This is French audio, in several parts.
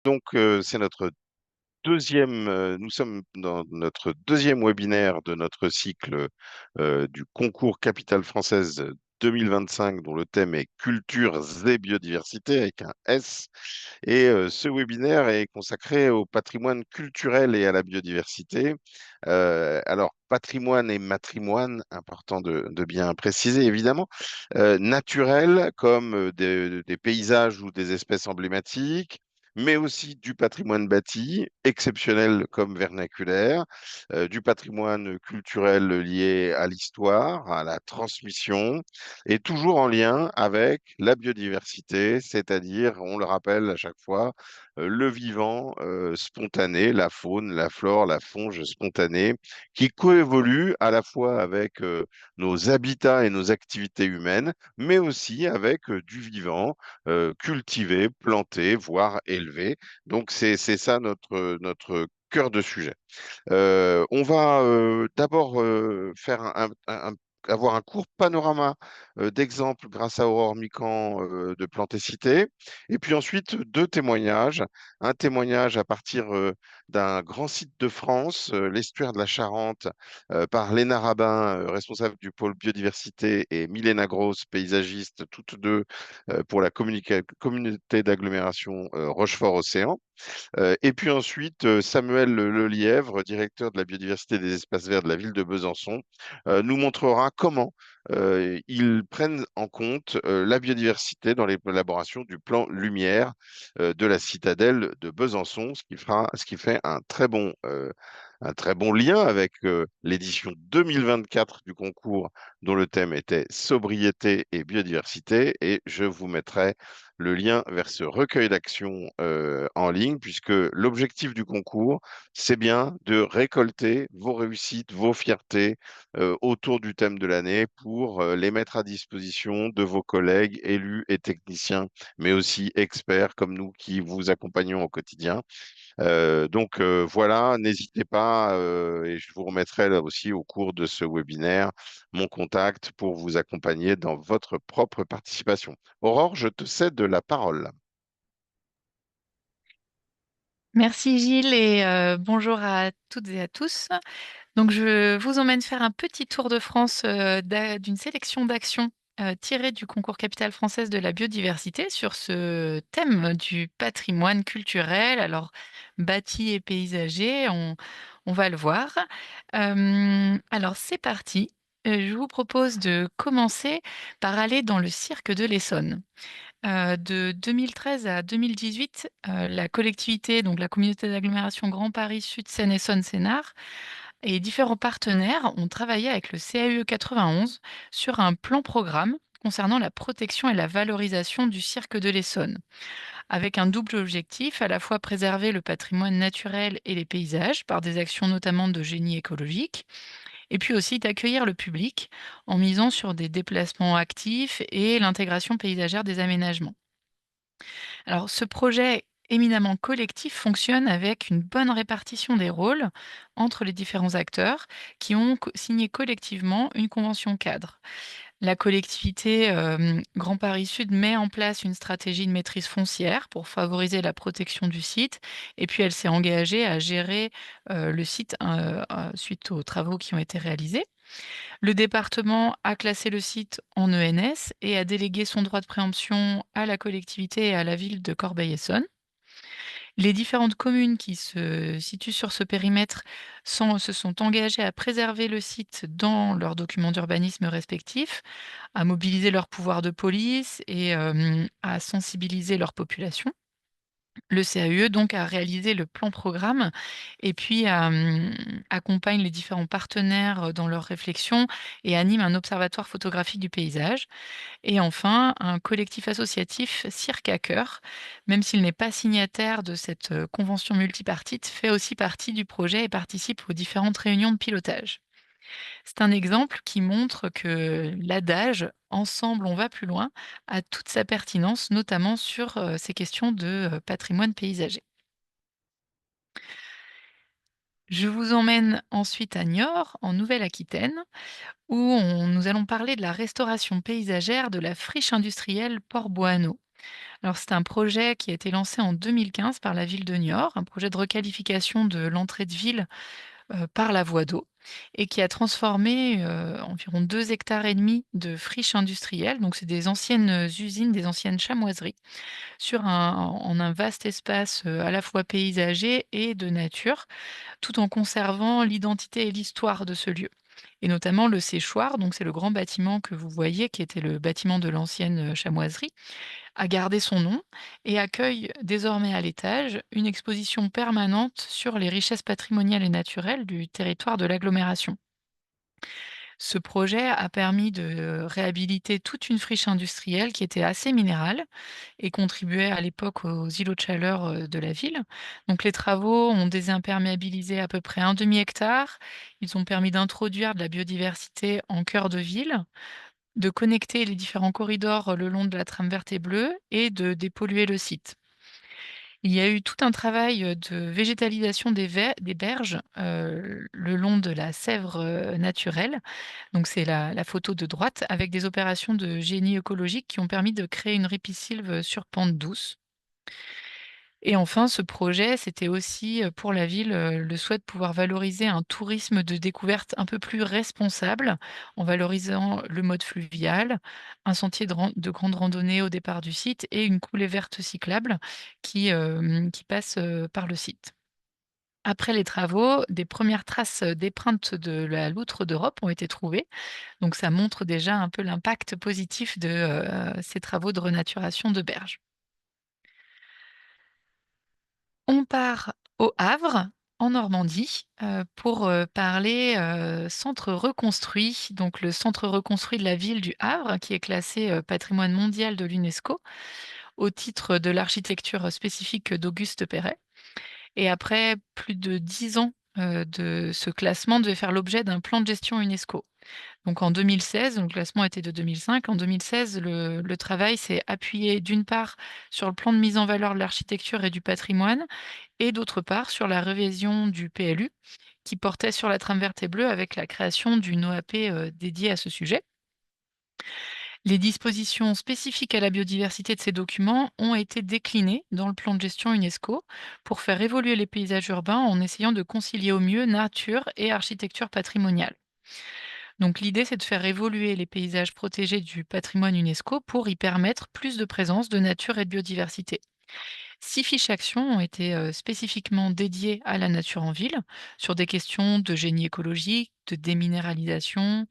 C'est notre deuxième, nous sommes dans notre deuxième webinaire de notre cycle du concours Capitale française 2025, dont le thème est Cultures et biodiversité avec un S. Et ce webinaire est consacré au patrimoine culturel et à la biodiversité. Alors, patrimoine et matrimoine, important de bien préciser évidemment, naturel comme des paysages ou des espèces emblématiques, mais aussi du patrimoine bâti, exceptionnel comme vernaculaire, du patrimoine culturel lié à l'histoire, à la transmission, et toujours en lien avec la biodiversité, c'est-à-dire, on le rappelle à chaque fois, le vivant spontané, la faune, la flore, la faune spontanée, qui coévolue à la fois avec nos habitats et nos activités humaines, mais aussi avec du vivant cultivé, planté, voire élevé. Donc c'est ça notre cœur de sujet. On va d'abord faire avoir un court panorama d'exemples grâce à Aurore Mikan de Plantécité, et puis ensuite deux témoignages. Un témoignage à partir d'un grand site de France, l'estuaire de la Charente, par Léna Rabin, responsable du pôle biodiversité, et Milena Gross, paysagiste, toutes deux pour la communauté d'agglomération Rochefort-Océan. Et puis ensuite, Samuel Lelièvre, directeur de la biodiversité des espaces verts de la ville de Besançon, nous montrera comment ils prennent en compte la biodiversité dans l'élaboration du plan Lumière de la citadelle de Besançon, ce qui fait un très bon lien avec l'édition 2024 du concours dont le thème était sobriété et biodiversité. Et je vous mettrai le lien vers ce recueil d'actions en ligne, puisque l'objectif du concours, c'est bien de récolter vos réussites, vos fiertés autour du thème de l'année pour les mettre à disposition de vos collègues, élus et techniciens, mais aussi experts comme nous qui vous accompagnons au quotidien. Voilà, n'hésitez pas, et je vous remettrai là aussi au cours de ce webinaire mon contact pour vous accompagner dans votre propre participation. Aurore, je te cède la parole. Merci Gilles et bonjour à toutes et à tous. Donc je vous emmène faire un petit tour de France d'une sélection d'actions tirées du concours Capitale française de la biodiversité sur ce thème du patrimoine culturel, alors bâti et paysager, on va le voir. Alors c'est parti. Je vous propose de commencer par aller dans le cirque de l'Essonne. De 2013 à 2018, la collectivité, donc la communauté d'agglomération Grand Paris Sud Seine-Essonne Sénart et différents partenaires ont travaillé avec le CAUE 91 sur un plan programme concernant la protection et la valorisation du cirque de l'Essonne, avec un double objectif, à la fois préserver le patrimoine naturel et les paysages par des actions notamment de génie écologique, et puis aussi d'accueillir le public en misant sur des déplacements actifs et l'intégration paysagère des aménagements. Alors, ce projet éminemment collectif fonctionne avec une bonne répartition des rôles entre les différents acteurs qui ont signé collectivement une convention cadre. La collectivité Grand Paris Sud met en place une stratégie de maîtrise foncière pour favoriser la protection du site et puis elle s'est engagée à gérer le site suite aux travaux qui ont été réalisés. Le département a classé le site en ENS et a délégué son droit de préemption à la collectivité et à la ville de Corbeil-Essonnes. Les différentes communes qui se situent sur ce périmètre se sont engagées à préserver le site dans leurs documents d'urbanisme respectifs, à mobiliser leur pouvoir de police et à sensibiliser leur population. Le CAUE donc a réalisé le plan programme et puis accompagne les différents partenaires dans leurs réflexions et anime un observatoire photographique du paysage. Et enfin, un collectif associatif Cirque à Cœur, même s'il n'est pas signataire de cette convention multipartite, fait aussi partie du projet et participe aux différentes réunions de pilotage. C'est un exemple qui montre que l'adage «Ensemble, on va plus loin» a toute sa pertinence, notamment sur ces questions de patrimoine paysager. Je vous emmène ensuite à Niort, en Nouvelle-Aquitaine, où nous allons parler de la restauration paysagère de la friche industrielle Port-Boano. Alors, c'est un projet qui a été lancé en 2015 par la ville de Niort, un projet de requalification de l'entrée de ville par la voie d'eau et qui a transformé environ 2 hectares et demi de friches industrielles. Donc, c'est des anciennes usines, des anciennes chamoiseries, en un vaste espace à la fois paysager et de nature, tout en conservant l'identité et l'histoire de ce lieu. Et notamment le séchoir, donc c'est le grand bâtiment que vous voyez, qui était le bâtiment de l'ancienne chamoiserie, a gardé son nom et accueille désormais à l'étage une exposition permanente sur les richesses patrimoniales et naturelles du territoire de l'agglomération. Ce projet a permis de réhabiliter toute une friche industrielle qui était assez minérale et contribuait à l'époque aux îlots de chaleur de la ville. Donc les travaux ont désimperméabilisé à peu près un demi-hectare. Ils ont permis d'introduire de la biodiversité en cœur de ville, de connecter les différents corridors le long de la trame verte et bleue et de dépolluer le site. Il y a eu tout un travail, de végétalisation des berges, le long de la Sèvre, naturelle. Donc c'est la photo de droite avec des opérations de génie écologique qui ont permis de créer une ripisylve sur pente douce. Et enfin, ce projet, c'était aussi, pour la ville, le souhait de pouvoir valoriser un tourisme de découverte un peu plus responsable, en valorisant le mode fluvial, un sentier de grande randonnée au départ du site et une coulée verte cyclable qui passe, par le site. Après les travaux, des premières traces, d'empreintes de la loutre d'Europe ont été trouvées, donc ça montre déjà un peu l'impact positif de, ces travaux de renaturation de berges. On part au Havre, en Normandie, pour, parler, centre reconstruit. Donc le centre reconstruit de la ville du Havre, qui est classé, patrimoine mondial de l'UNESCO, au titre de l'architecture spécifique d'Auguste Perret. Et après plus de 10 ans, de ce classement devait faire l'objet d'un plan de gestion UNESCO. Donc en 2016, donc le classement était de 2005. En 2016, le travail s'est appuyé d'une part sur le plan de mise en valeur de l'architecture et du patrimoine et d'autre part sur la révision du PLU qui portait sur la trame verte et bleue avec la création d'une OAP, dédiée à ce sujet. Les dispositions spécifiques à la biodiversité de ces documents ont été déclinées dans le plan de gestion UNESCO pour faire évoluer les paysages urbains en essayant de concilier au mieux nature et architecture patrimoniale. Donc l'idée, c'est de faire évoluer les paysages protégés du patrimoine UNESCO pour y permettre plus de présence de nature et de biodiversité. 6 fiches actions ont été spécifiquement dédiées à la nature en ville, sur des questions de génie écologique, de déminéralisation,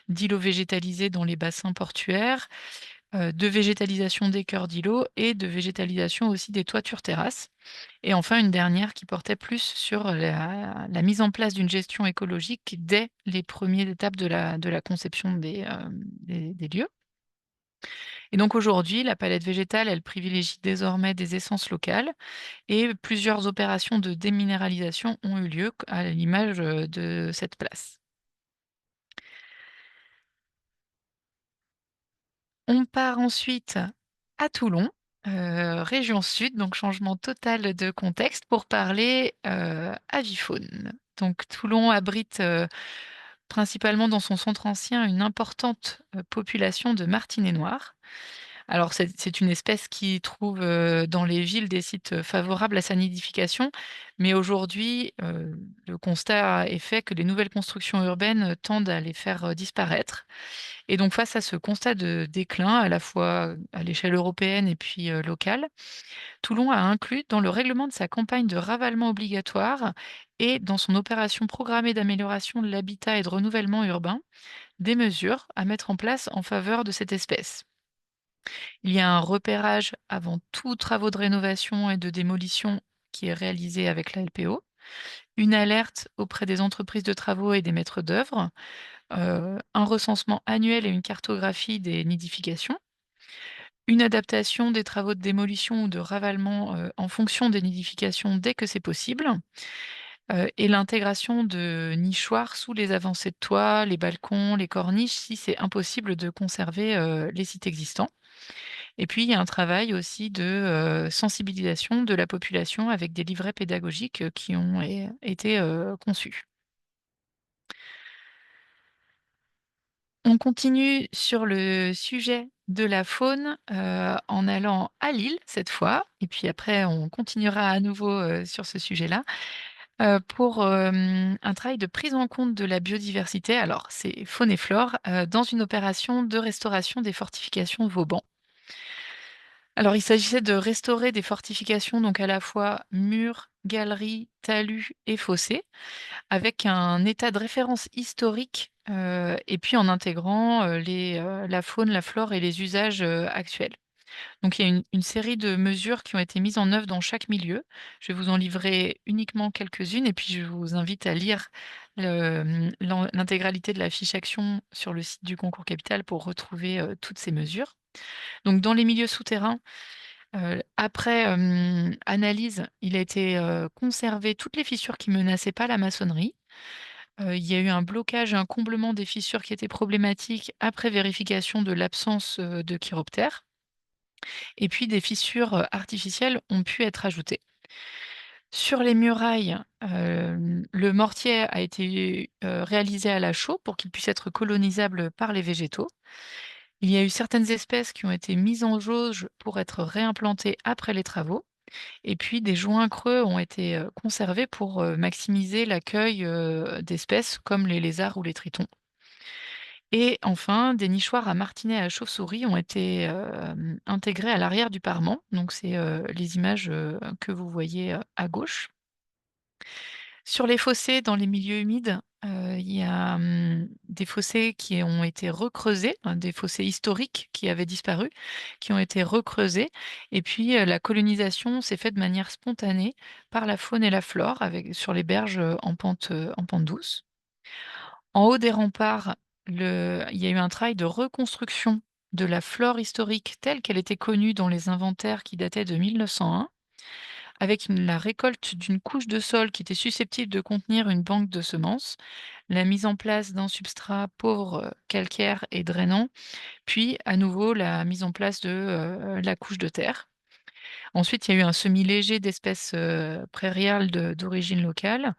d'îlots végétalisés dans les bassins portuaires, de végétalisation des cœurs d'îlots et de végétalisation aussi des toitures terrasses. Et enfin, une dernière qui portait plus sur la mise en place d'une gestion écologique dès les premières étapes de la conception des lieux. Et donc aujourd'hui, la palette végétale, elle privilégie désormais des essences locales et plusieurs opérations de déminéralisation ont eu lieu à l'image de cette place. On part ensuite à Toulon, région sud, donc changement total de contexte pour parler, avifaune. Donc Toulon abrite, principalement dans son centre ancien, une importante, population de martinets noirs. Alors c'est une espèce qui trouve, dans les villes des sites, favorables à sa nidification, mais aujourd'hui, le constat est fait que les nouvelles constructions urbaines, tendent à les faire, disparaître. Et donc face à ce constat de déclin, à la fois à l'échelle européenne et puis, locale, Toulon a inclus dans le règlement de sa campagne de ravalement obligatoire et dans son opération programmée d'amélioration de l'habitat et de renouvellement urbain, des mesures à mettre en place en faveur de cette espèce. Il y a un repérage avant tout travaux de rénovation et de démolition qui est réalisé avec la LPO, une alerte auprès des entreprises de travaux et des maîtres d'œuvre, un recensement annuel et une cartographie des nidifications, une adaptation des travaux de démolition ou de ravalement, en fonction des nidifications dès que c'est possible, et l'intégration de nichoirs sous les avancées de toit, les balcons, les corniches si c'est impossible de conserver, les sites existants. Et puis il y a un travail aussi de, sensibilisation de la population avec des livrets pédagogiques, qui ont été, conçus. On continue sur le sujet de la faune, en allant à Lille cette fois et puis après on continuera à nouveau, sur ce sujet-là, pour, un travail de prise en compte de la biodiversité. Alors c'est faune et flore, dans une opération de restauration des fortifications Vauban. Alors il s'agissait de restaurer des fortifications, donc à la fois murs, galeries, talus et fossés, avec un état de référence historique, et puis en intégrant, la faune, la flore et les usages, actuels. Donc il y a une série de mesures qui ont été mises en œuvre dans chaque milieu. Je vais vous en livrer uniquement quelques-unes et puis je vous invite à lire l'intégralité de la fiche action sur le site du Concours Capital pour retrouver, toutes ces mesures. Donc dans les milieux souterrains, après, analyse, il a été, conservé toutes les fissures qui menaçaient pas la maçonnerie. Il y a eu un blocage et un comblement des fissures qui étaient problématiques après vérification de l'absence, de chiroptères et puis des fissures, artificielles ont pu être ajoutées. Sur les murailles, le mortier a été, réalisé à la chaux pour qu'il puisse être colonisable par les végétaux. Il y a eu certaines espèces qui ont été mises en jauge pour être réimplantées après les travaux et puis des joints creux ont été, conservés pour, maximiser l'accueil, d'espèces comme les lézards ou les tritons. Et enfin, des nichoirs à martinets à chauve-souris ont été, intégrés à l'arrière du parement. Donc c'est, les images, que vous voyez, à gauche. Sur les fossés dans les milieux humides, il y a, des fossés qui ont été recreusés, hein, des fossés historiques qui avaient disparu, qui ont été recreusés et puis, la colonisation s'est faite de manière spontanée par la faune et la flore avec sur les berges, en pente douce. En haut des remparts, il y a eu un travail de reconstruction de la flore historique telle qu'elle était connue dans les inventaires qui dataient de 1901, avec la récolte d'une couche de sol qui était susceptible de contenir une banque de semences, la mise en place d'un substrat pauvre, calcaire et drainant, puis à nouveau la mise en place de la couche de terre. Ensuite, il y a eu un semis léger d'espèces prairiales d'origine locale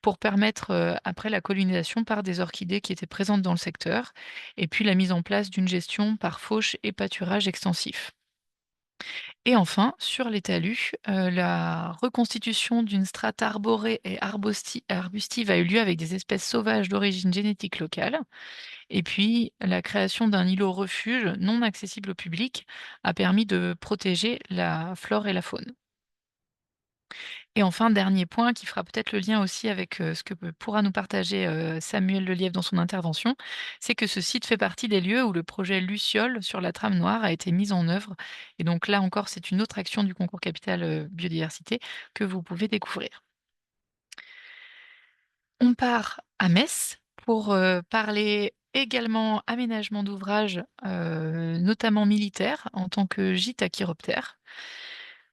pour permettre, après la colonisation par des orchidées qui étaient présentes dans le secteur et puis la mise en place d'une gestion par fauche et pâturage extensif. Et enfin, sur les talus, la reconstitution d'une strate arborée et arbustive a eu lieu avec des espèces sauvages d'origine génétique locale et puis la création d'un îlot refuge non accessible au public a permis de protéger la flore et la faune. Et enfin, dernier point qui fera peut-être le lien aussi avec, ce que pourra nous partager, Samuel Lelièvre dans son intervention, c'est que ce site fait partie des lieux où le projet Luciole sur la trame noire a été mis en œuvre et donc là encore, c'est une autre action du concours capital, biodiversité que vous pouvez découvrir. On part à Metz pour, parler également aménagement d'ouvrages, notamment militaires en tant que gîte à chiroptère.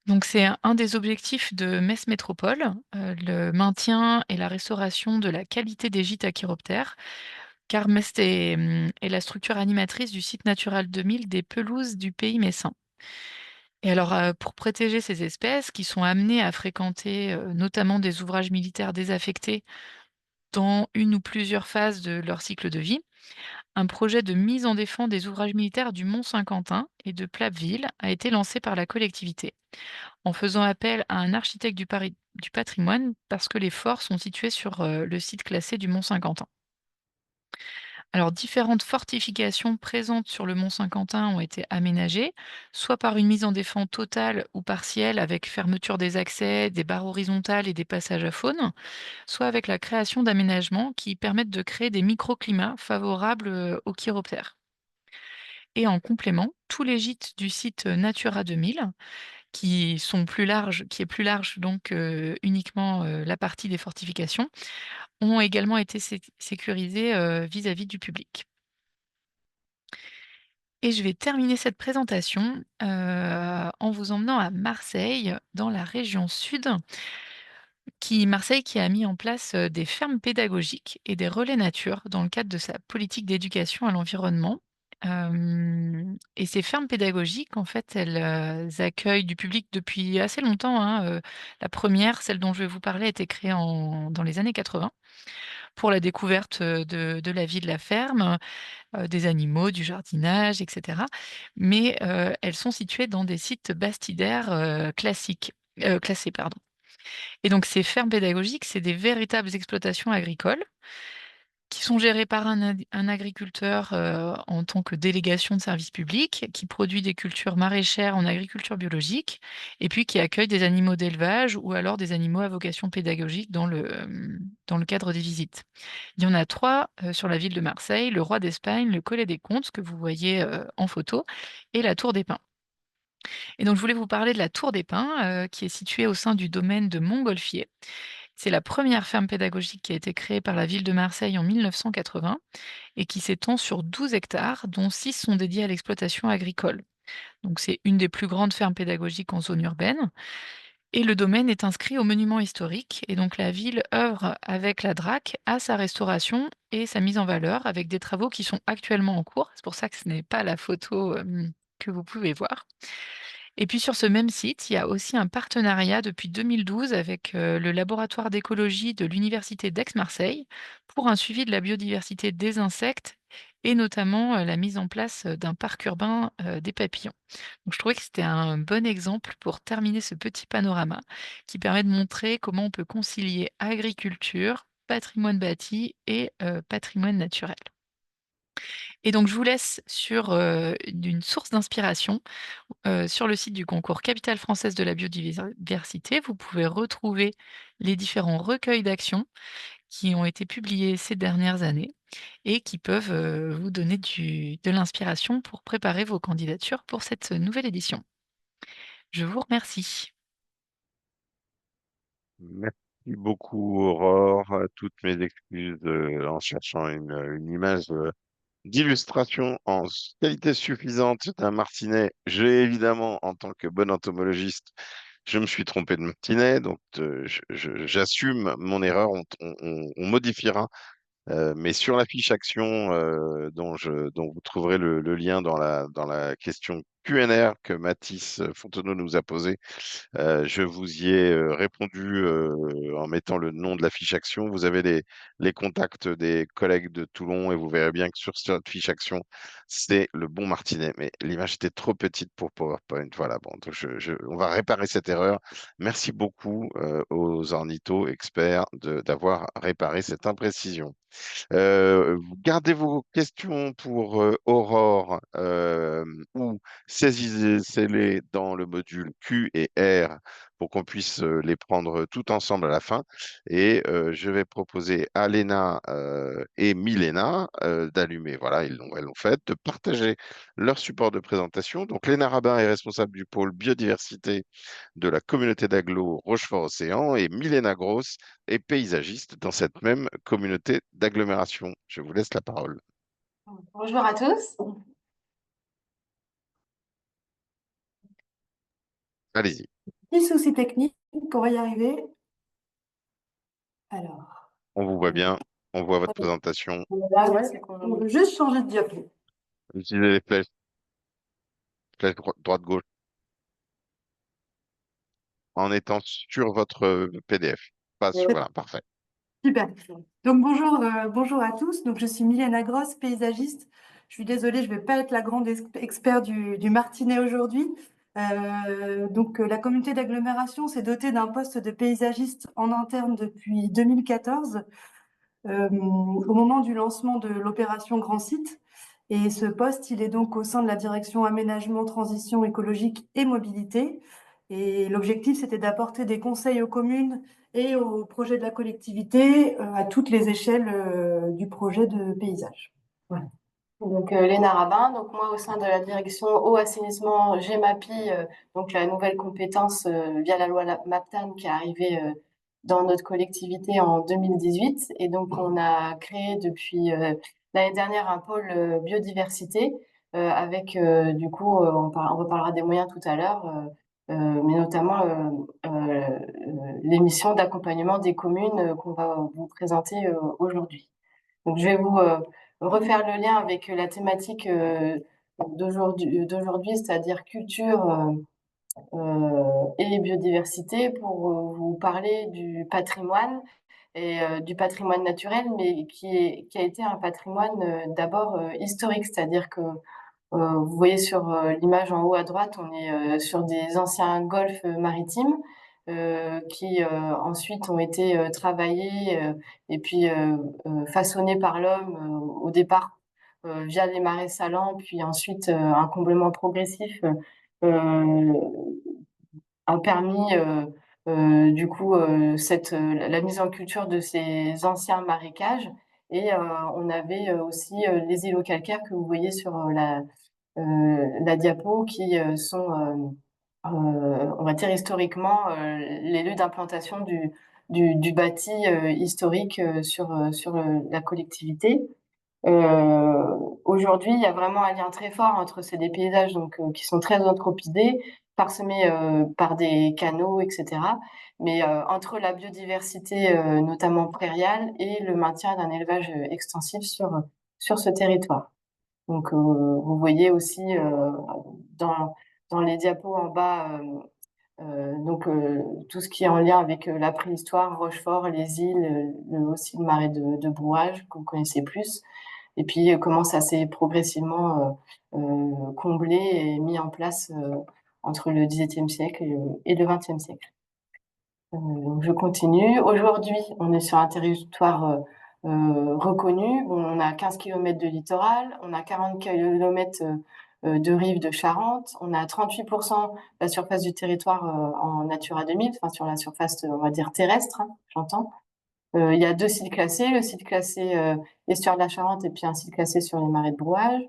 Donc c'est un des objectifs de Metz Métropole, le maintien et la restauration de la qualité des gîtes à chiroptères, car Metz est la structure animatrice du site naturel 2000 des pelouses du pays messin. Et alors, pour protéger ces espèces qui sont amenées à fréquenter, notamment des ouvrages militaires désaffectés dans une ou plusieurs phases de leur cycle de vie, un projet de mise en défense des ouvrages militaires du Mont-Saint-Quentin et de Plappeville a été lancé par la collectivité en faisant appel à un architecte du patrimoine parce que les forts sont situés sur, le site classé du Mont-Saint-Quentin. Alors différentes fortifications présentes sur le Mont-Saint-Quentin ont été aménagées, soit par une mise en défense totale ou partielle avec fermeture des accès, des barres horizontales et des passages à faune, soit avec la création d'aménagements qui permettent de créer des microclimats favorables, aux chiroptères. Et en complément, tous les gîtes du site, Natura 2000 qui est plus large donc uniquement, la partie des fortifications, ont également été sécurisés, vis-à-vis du public. Et je vais terminer cette présentation, en vous emmenant à Marseille, dans la région sud, Marseille qui a mis en place, des fermes pédagogiques et des relais nature dans le cadre de sa politique d'éducation à l'environnement. Et ces fermes pédagogiques, en fait, elles, accueillent du public depuis assez longtemps, hein, la première, celle dont je vais vous parler, a été créée dans les années 80 pour la découverte de la vie de la ferme, des animaux, du jardinage, etc. Mais elles sont situées dans des sites bastidaires classés, pardon. Et donc ces fermes pédagogiques, c'est des véritables exploitations agricoles qui sont gérées par un agriculteur en tant que délégation de service public, qui produit des cultures maraîchères en agriculture biologique, et puis qui accueille des animaux d'élevage ou alors des animaux à vocation pédagogique dans le cadre des visites. Il y en a 3 sur la ville de Marseille, le Roi d'Espagne, le Collet des Comtes, que vous voyez en photo, et la Tour des Pins. Et donc je voulais vous parler de la Tour des Pins, qui est située au sein du domaine de Montgolfier. C'est la première ferme pédagogique qui a été créée par la ville de Marseille en 1980 et qui s'étend sur 12 hectares, dont 6 sont dédiés à l'exploitation agricole. Donc c'est une des plus grandes fermes pédagogiques en zone urbaine. Et le domaine est inscrit au monument historique. Et donc la ville œuvre avec la DRAC à sa restauration et sa mise en valeur avec des travaux qui sont actuellement en cours. C'est pour ça que ce n'est pas la photo que vous pouvez voir. Et puis sur ce même site, il y a aussi un partenariat depuis 2012 avec le laboratoire d'écologie de l'Université d'Aix-Marseille pour un suivi de la biodiversité des insectes et notamment la mise en place d'un parc urbain des papillons. Donc je trouvais que c'était un bon exemple pour terminer ce petit panorama qui permet de montrer comment on peut concilier agriculture, patrimoine bâti et patrimoine naturel. Et donc je vous laisse sur une source d'inspiration sur le site du concours Capitale française de la biodiversité, vous pouvez retrouver les différents recueils d'actions qui ont été publiés ces dernières années et qui peuvent, vous donner de l'inspiration pour préparer vos candidatures pour cette nouvelle édition. Je vous remercie. Merci beaucoup, Aurore. Toutes mes excuses en cherchant une image d'illustration en qualité suffisante d'un martinet. J'ai évidemment, en tant que bon entomologiste, je me suis trompé de martinet, donc j'assume mon erreur. On modifiera mais sur la fiche action dont vous trouverez le lien dans la question Q&R que Mathis Fontenot nous a posée, je vous y ai répondu en mettant le nom de la fiche action. Vous avez les contacts des collègues de Toulon et vous verrez bien que sur cette fiche action, c'est le bon martinet. Mais l'image était trop petite pour PowerPoint. Voilà, bon, donc on va réparer cette erreur. Merci beaucoup aux ornithos experts d'avoir réparé cette imprécision. Vous gardez vos questions pour Aurore ou saisissez-les dans le module Q et R pour qu'on puisse les prendre tout ensemble à la fin. Et je vais proposer à Léna et Milena d'allumer, voilà, elles l'ont fait, de partager leur support de présentation. Donc Léna Rabin est responsable du pôle biodiversité de la communauté d'agglo Rochefort-Océan et Milena Gross est paysagiste dans cette même communauté d'agglomération. Je vous laisse la parole. Bonjour à tous. Allez-y, Petit souci technique, on va y arriver. Alors, on vous voit bien, on voit votre présentation. là, on veut juste changer de diapo. Utilisez les flèches, droite, gauche, en étant sur votre PDF. Pas sur, voilà, parfait. Super. Donc bonjour à tous. Donc je suis Milena Gross, paysagiste. Je suis désolée, je ne vais pas être la grande expert du martinet aujourd'hui. La communauté d'agglomération s'est dotée d'un poste de paysagiste en interne depuis 2014. Au moment du lancement de l'opération Grand Site. Et ce poste, il est donc au sein de la direction aménagement, transition écologique et mobilité. Et l'objectif, c'était d'apporter des conseils aux communes et aux projets de la collectivité à toutes les échelles du projet de paysage. Voilà. Donc Léna Rabin, donc moi au sein de la direction eau assainissement GEMAPI, donc la nouvelle compétence via la loi MAPTAN qui est arrivée dans notre collectivité en 2018 et donc on a créé depuis l'année dernière un pôle biodiversité avec du coup on reparlera des moyens tout à l'heure mais notamment les missions d'accompagnement des communes qu'on va vous présenter aujourd'hui. Donc, je vais vous refaire le lien avec la thématique d'aujourd'hui, c'est-à-dire culture et biodiversité, pour vous parler du patrimoine et du patrimoine naturel, mais qui a été un patrimoine d'abord historique, c'est-à-dire que vous voyez sur l'image en haut à droite, on est sur des anciens golfs maritimes qui ensuite ont été travaillés et puis façonnés par l'homme au départ via les marais salants, puis ensuite un comblement progressif euh, a permis du coup la mise en culture de ces anciens marécages. Et on avait aussi les îlots calcaires que vous voyez sur la diapo qui sont, on va dire historiquement, les lieux d'implantation du bâti historique sur la collectivité. Aujourd'hui, il y a vraiment un lien très fort entre ces des paysages donc, qui sont très anthropisés, parsemés par des canaux, etc. Mais entre la biodiversité, notamment prairiale, et le maintien d'un élevage extensif sur ce territoire. Donc, vous voyez aussi dans, dans les diapos en bas donc tout ce qui est en lien avec la préhistoire, Rochefort, les îles, aussi le marais de Brouage, que vous connaissez plus. Et puis comment ça s'est progressivement comblé et mis en place entre le XVIIe siècle et le XXe siècle. Donc je continue. Aujourd'hui, on est sur un territoire reconnu. Bon, on a 15 km de littoral, on a 40 km de rive de Charente, on a 38% de la surface du territoire en Natura 2000, enfin sur la surface, on va dire terrestre, hein, j'entends. Il y a 2 sites classés, le site classé estuaire de la Charente et puis un site classé sur les marais de Brouage.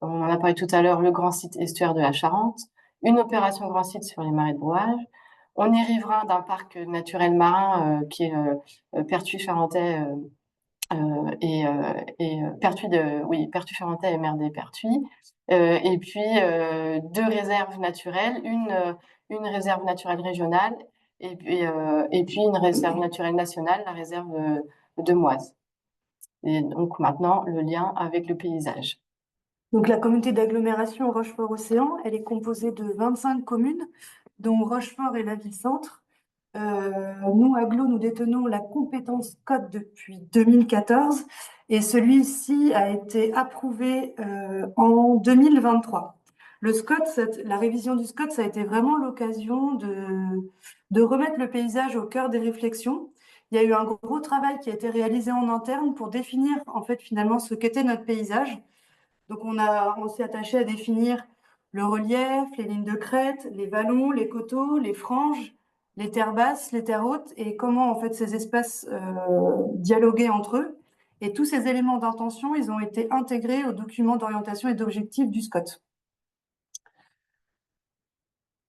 On en a parlé tout à l'heure, le grand site estuaire de la Charente, une opération grand site sur les marais de Brouage. On est riverain d'un parc naturel marin qui est Pertuis charentais Pertuis charentais et mer des Pertuis. Et puis 2 réserves naturelles, une réserve naturelle régionale et puis une réserve naturelle nationale, la réserve de Moise. Et donc maintenant, le lien avec le paysage. Donc la communauté d'agglomération Rochefort-Océan, elle est composée de 25 communes, dont Rochefort est la ville-centre. Nous, Aglo, nous détenons la compétence code depuis 2014 et celui-ci a été approuvé en 2023. Le SCOT, la révision du SCOT, ça a été vraiment l'occasion de remettre le paysage au cœur des réflexions. Il y a eu un gros travail qui a été réalisé en interne pour définir en fait finalement ce qu'était notre paysage. Donc on s'est attaché à définir le relief, les lignes de crête, les vallons, les coteaux, les franges, les terres basses, les terres hautes et comment en fait ces espaces dialoguaient entre eux. Et tous ces éléments d'intention, ils ont été intégrés au document d'orientation et d'objectifs du SCOT.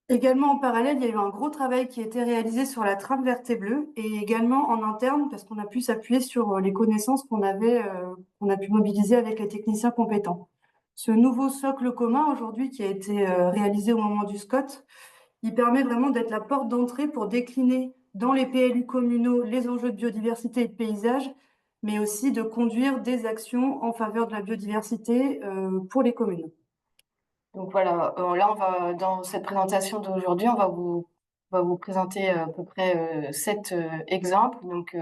Également en parallèle, il y a eu un gros travail qui a été réalisé sur la trame verte et bleue et également en interne parce qu'on a pu s'appuyer sur les connaissances qu'on a pu mobiliser avec les techniciens compétents. Ce nouveau socle commun aujourd'hui qui a été réalisé au moment du SCOT, il permet vraiment d'être la porte d'entrée pour décliner dans les PLU communaux les enjeux de biodiversité et de paysage, mais aussi de conduire des actions en faveur de la biodiversité pour les communes. Donc voilà, là, dans cette présentation d'aujourd'hui, on va vous présenter à peu près 7 exemples. Donc,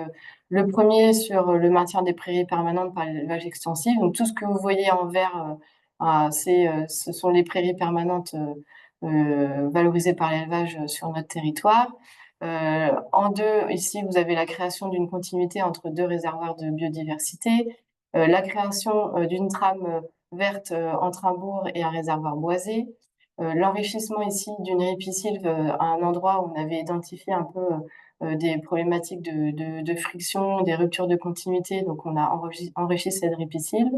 le premier sur le maintien des prairies permanentes par l'élevage extensif. Donc, tout ce que vous voyez en vert, ce sont les prairies permanentes valorisées par l'élevage sur notre territoire. En deux, ici, vous avez la création d'une continuité entre 2 réservoirs de biodiversité, la création d'une trame verte entre un bourg et un réservoir boisé. L'enrichissement ici d'une ripisylve à un endroit où on avait identifié un peu des problématiques de friction, des ruptures de continuité, donc on a enrichi cette ripisylve.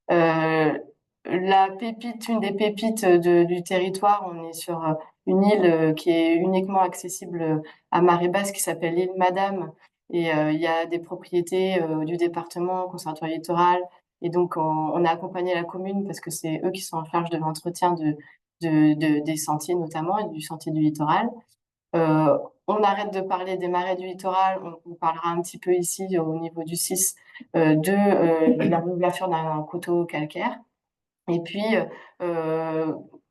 La pépite, une des pépites du territoire, on est sur une île qui est uniquement accessible à marée basse qui s'appelle l'île Madame. Et il y a des propriétés du département, conservatoire littoral. Et donc, on a accompagné la commune parce que c'est eux qui sont en charge de l'entretien des sentiers notamment et du sentier du littoral. On arrête de parler des marais du littoral, on parlera un petit peu ici au niveau du 6 de la réouverture d'un coteau calcaire. Et puis,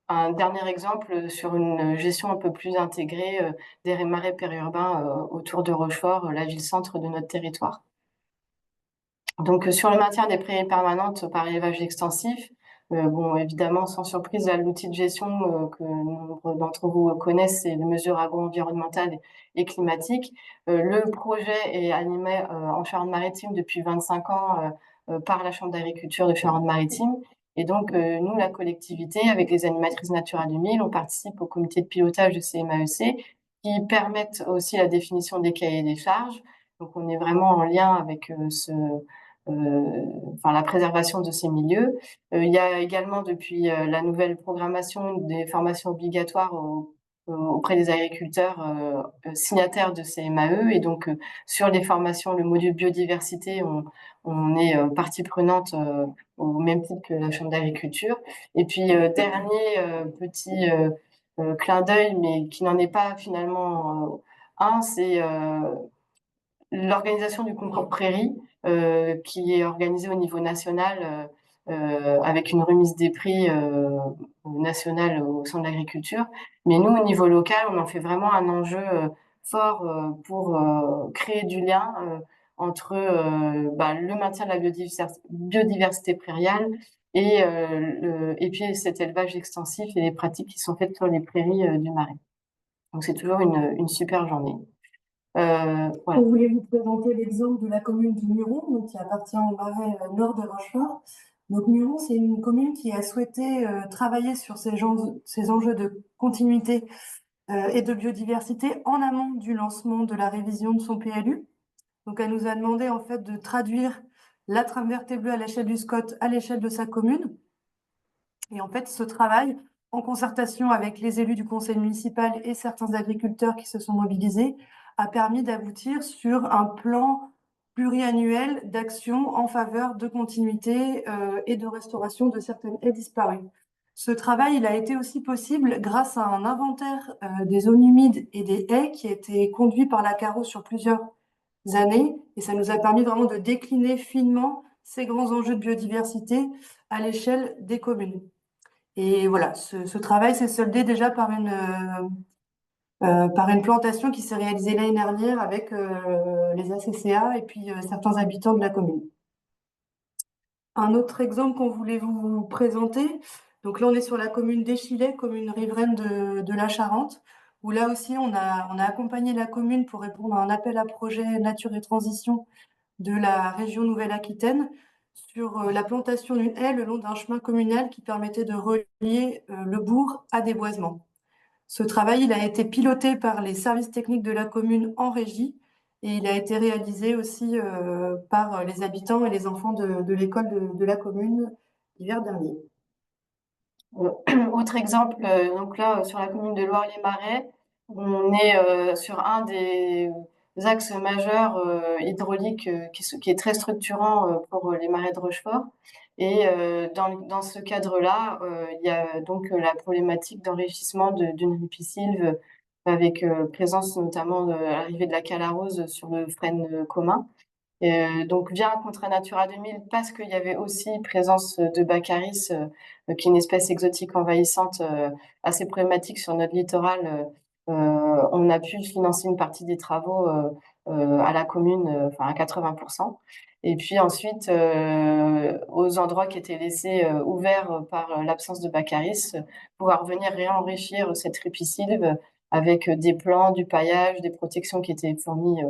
un dernier exemple sur une gestion un peu plus intégrée des marais périurbains autour de Rochefort, la ville-centre de notre territoire. Donc, sur le maintien des prairies permanentes par élevage extensif, bon, évidemment, sans surprise, là, l'outil de gestion que nombre d'entre vous connaissent, c'est les mesures agro-environnementales et climatiques. Le projet est animé en Charente-Maritime depuis 25 ans par la Chambre d'agriculture de Charente-Maritime. Et donc, nous, la collectivité, avec les animatrices Natura 2000, on participe au comité de pilotage de ces MAEC qui permettent aussi la définition des cahiers des charges. Donc, on est vraiment en lien avec la préservation de ces milieux. Il y a également depuis la nouvelle programmation des formations obligatoires auprès des agriculteurs signataires de ces MAE. Et donc, sur les formations, le module biodiversité, on est partie prenante au même titre que la Chambre d'agriculture. Et puis, dernier petit clin d'œil, mais qui n'en est pas finalement un, c'est l'organisation du concours Prairie, qui est organisée au niveau national avec une remise des prix nationale au sein de l'agriculture. Mais nous, au niveau local, on en fait vraiment un enjeu fort pour créer du lien entre le maintien de la biodiversité prairiale et puis cet élevage extensif et les pratiques qui sont faites sur les prairies du Marais. Donc c'est toujours une super journée. On voulait vous présenter l'exemple de la commune de Muron, donc qui appartient au Marais nord de Rochefort. Donc Muron, c'est une commune qui a souhaité travailler sur ces enjeux de continuité et de biodiversité en amont du lancement de la révision de son PLU. Donc elle nous a demandé en fait de traduire la trame verte et bleue à l'échelle du SCOT à l'échelle de sa commune. Et en fait, ce travail, en concertation avec les élus du conseil municipal et certains agriculteurs qui se sont mobilisés, a permis d'aboutir sur un plan pluriannuel d'action en faveur de continuité et de restauration de certaines haies disparues. Ce travail, il a été aussi possible grâce à un inventaire des zones humides et des haies qui a été conduit par la CARO sur plusieurs années, et ça nous a permis vraiment de décliner finement ces grands enjeux de biodiversité à l'échelle des communes. Et voilà, ce travail s'est soldé déjà par une plantation qui s'est réalisée l'année dernière avec les ACCA et puis certains habitants de la commune. Un autre exemple qu'on voulait vous présenter, donc là on est sur la commune d'Échillais, commune riveraine de la Charente, où là aussi on a accompagné la commune pour répondre à un appel à projet Nature et Transition de la région Nouvelle-Aquitaine sur la plantation d'une haie le long d'un chemin communal qui permettait de relier le bourg à des boisements. Ce travail, il a été piloté par les services techniques de la commune en régie et il a été réalisé aussi par les habitants et les enfants de l'école de la commune l'hiver dernier. Autre exemple, donc là, sur la commune de Loire-les-Marais, on est sur un des axes majeurs hydrauliques qui est très structurant pour les marais de Rochefort. Et dans ce cadre-là, il y a donc la problématique d'enrichissement d'une ripisylve avec présence notamment de l'arrivée de la calarose sur le frêne commun. Donc via un contrat Natura 2000, parce qu'il y avait aussi présence de Baccharis, qui est une espèce exotique envahissante assez problématique sur notre littoral, on a pu financer une partie des travaux à la commune, enfin à 80%. Et puis ensuite, aux endroits qui étaient laissés ouverts par l'absence de Baccharis, pouvoir venir réenrichir cette ripisylve avec des plants, du paillage, des protections qui étaient fournies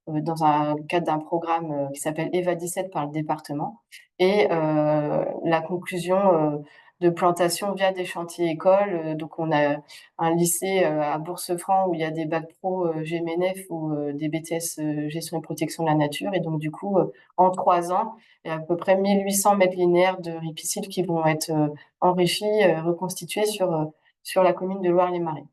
dans un cadre d'un programme qui s'appelle EVA 17 par le département, et la conclusion de plantation via des chantiers écoles. Donc on a un lycée à Bourse-Franc où il y a des bacs pro GMNF ou des BTS gestion et protection de la nature, et donc du coup en 3 ans il y a à peu près 1800 mètres linéaires de ripisylves qui vont être enrichis, reconstitués sur la commune de Loire-les-Marais.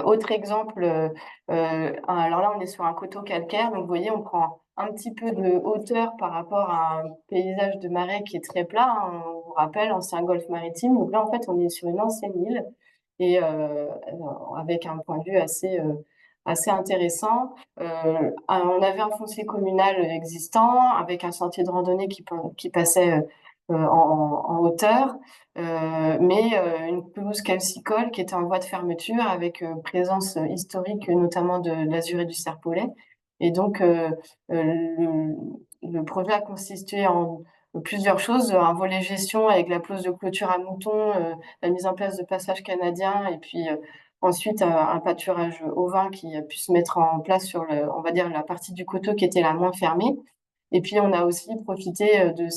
Autre exemple, alors là on est sur un coteau calcaire, donc vous voyez on prend un petit peu de hauteur par rapport à un paysage de marais qui est très plat, hein. On vous rappelle, ancien golfe maritime, donc là en fait on est sur une ancienne île et avec un point de vue assez intéressant. On avait un foncier communal existant avec un sentier de randonnée qui passait en hauteur, mais une pelouse calcicole qui était en voie de fermeture avec présence historique notamment de l'azuré du Serpollet. Et donc, le projet a consisté en plusieurs choses, un volet gestion avec la pelouse de clôture à moutons, la mise en place de passages canadiens et puis ensuite un pâturage ovin qui a pu se mettre en place sur on va dire la partie du coteau qui était la moins fermée. Et puis on a aussi profité de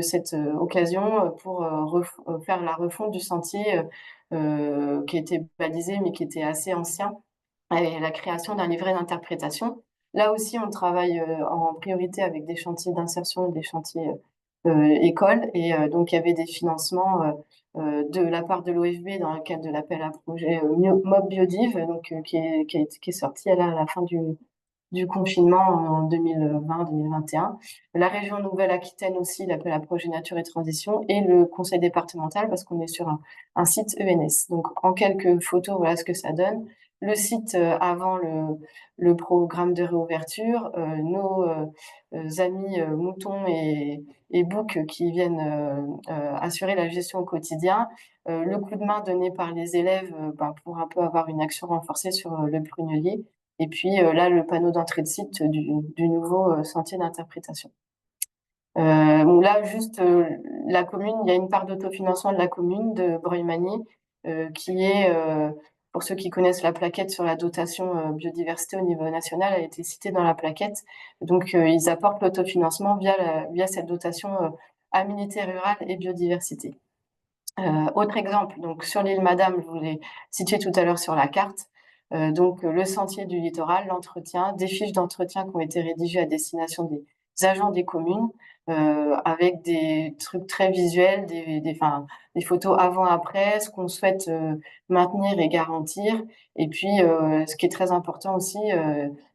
cette occasion pour faire la refonte du sentier qui était balisé mais qui était assez ancien et la création d'un livret d'interprétation. Là aussi, on travaille en priorité avec des chantiers d'insertion, des chantiers écoles. Et donc, il y avait des financements de la part de l'OFB dans le cadre de l'appel à projet Mob Biodiv, donc, qui est sorti à la fin du confinement en 2020-2021. La région Nouvelle-Aquitaine aussi, l'appel à projet Nature et Transition, et le conseil départemental, parce qu'on est sur un site ENS. Donc, en quelques photos, voilà ce que ça donne. Le site avant le programme de réouverture, nos amis moutons et boucs qui viennent assurer la gestion au quotidien, le coup de main donné par les élèves pour un peu avoir une action renforcée sur le prunelier, et puis là, le panneau d'entrée de site du nouveau sentier d'interprétation. Bon, là, juste la commune, il y a une part d'autofinancement de la commune de Breuil-Magny qui est, pour ceux qui connaissent la plaquette sur la dotation biodiversité au niveau national, a été citée dans la plaquette. Donc, ils apportent l'autofinancement via cette dotation aménité rurale et biodiversité. Autre exemple, donc sur l'île Madame, je vous l'ai situé tout à l'heure sur la carte. Donc le sentier du littoral, l'entretien, des fiches d'entretien qui ont été rédigées à destination des agents des communes, avec des trucs très visuels, des photos avant-après, ce qu'on souhaite maintenir et garantir. Et puis, ce qui est très important aussi,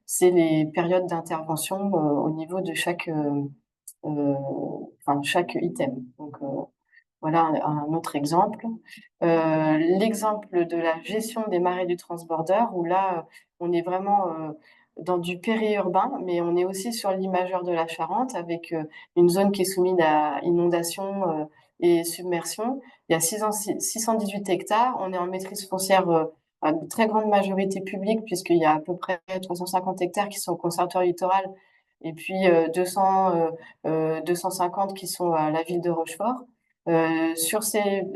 c'est les périodes d'intervention au niveau de chaque item. Donc, voilà un autre exemple. L'exemple de la gestion des marais du transborder, où là, on est vraiment dans du périurbain, mais on est aussi sur l'île majeure de la Charente, avec une zone qui est soumise à inondation et submersion. Il y a 618 hectares. On est en maîtrise foncière à une très grande majorité publique, puisqu'il y a à peu près 350 hectares qui sont au conservatoire littoral, et puis 250 qui sont à la ville de Rochefort. Sur ces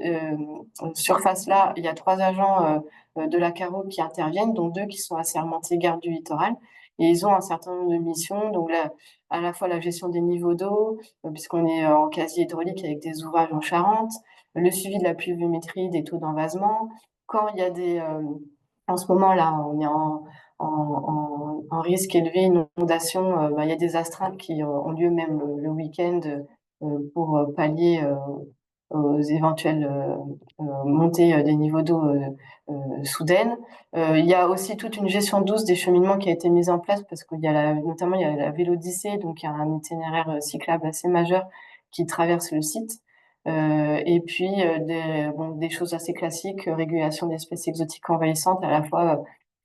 surfaces-là, il y a 3 agents de la Caro qui interviennent, dont 2 qui sont assermentés garde du littoral. Et ils ont un certain nombre de missions, donc là, à la fois la gestion des niveaux d'eau, puisqu'on est en quasi hydraulique avec des ouvrages en Charente, le suivi de la pluviométrie, des taux d'envasement. Quand il y a en ce moment là, on est en risque élevé inondation, il y a des astreintes qui ont lieu même le week-end pour pallier aux éventuelles montées des niveaux d'eau soudaines. Il y a aussi toute une gestion douce des cheminements qui a été mise en place parce qu'il y a notamment il y a la Vélodyssée, donc il y a un itinéraire cyclable assez majeur qui traverse le site. Et puis des choses assez classiques, régulation d'espèces exotiques envahissantes, à la fois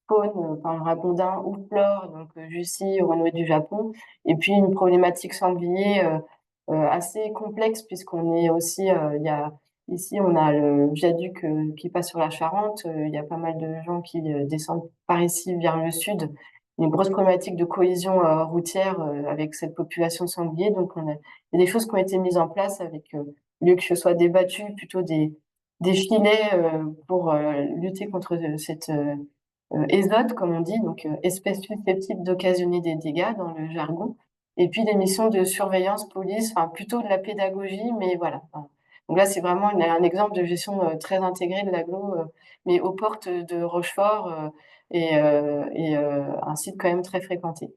faune, par le ragondin ou flore, donc Jussie, renouée du Japon, et puis une problématique sanglier assez complexe puisqu'on est aussi, ici on a le viaduc qui passe sur la Charente, il y a pas mal de gens qui descendent par ici vers le sud, une grosse problématique de cohésion routière avec cette population de sangliers, donc il y a des choses qui ont été mises en place avec, au lieu que ce soit débattu, plutôt des filets pour lutter contre cette ésode, comme on dit, donc espèce susceptible d'occasionner des dégâts dans le jargon. Et puis des missions de surveillance, police, enfin plutôt de la pédagogie, mais voilà. Enfin, donc là, c'est vraiment un exemple de gestion très intégrée de l'agglo, mais aux portes de Rochefort un site quand même très fréquenté.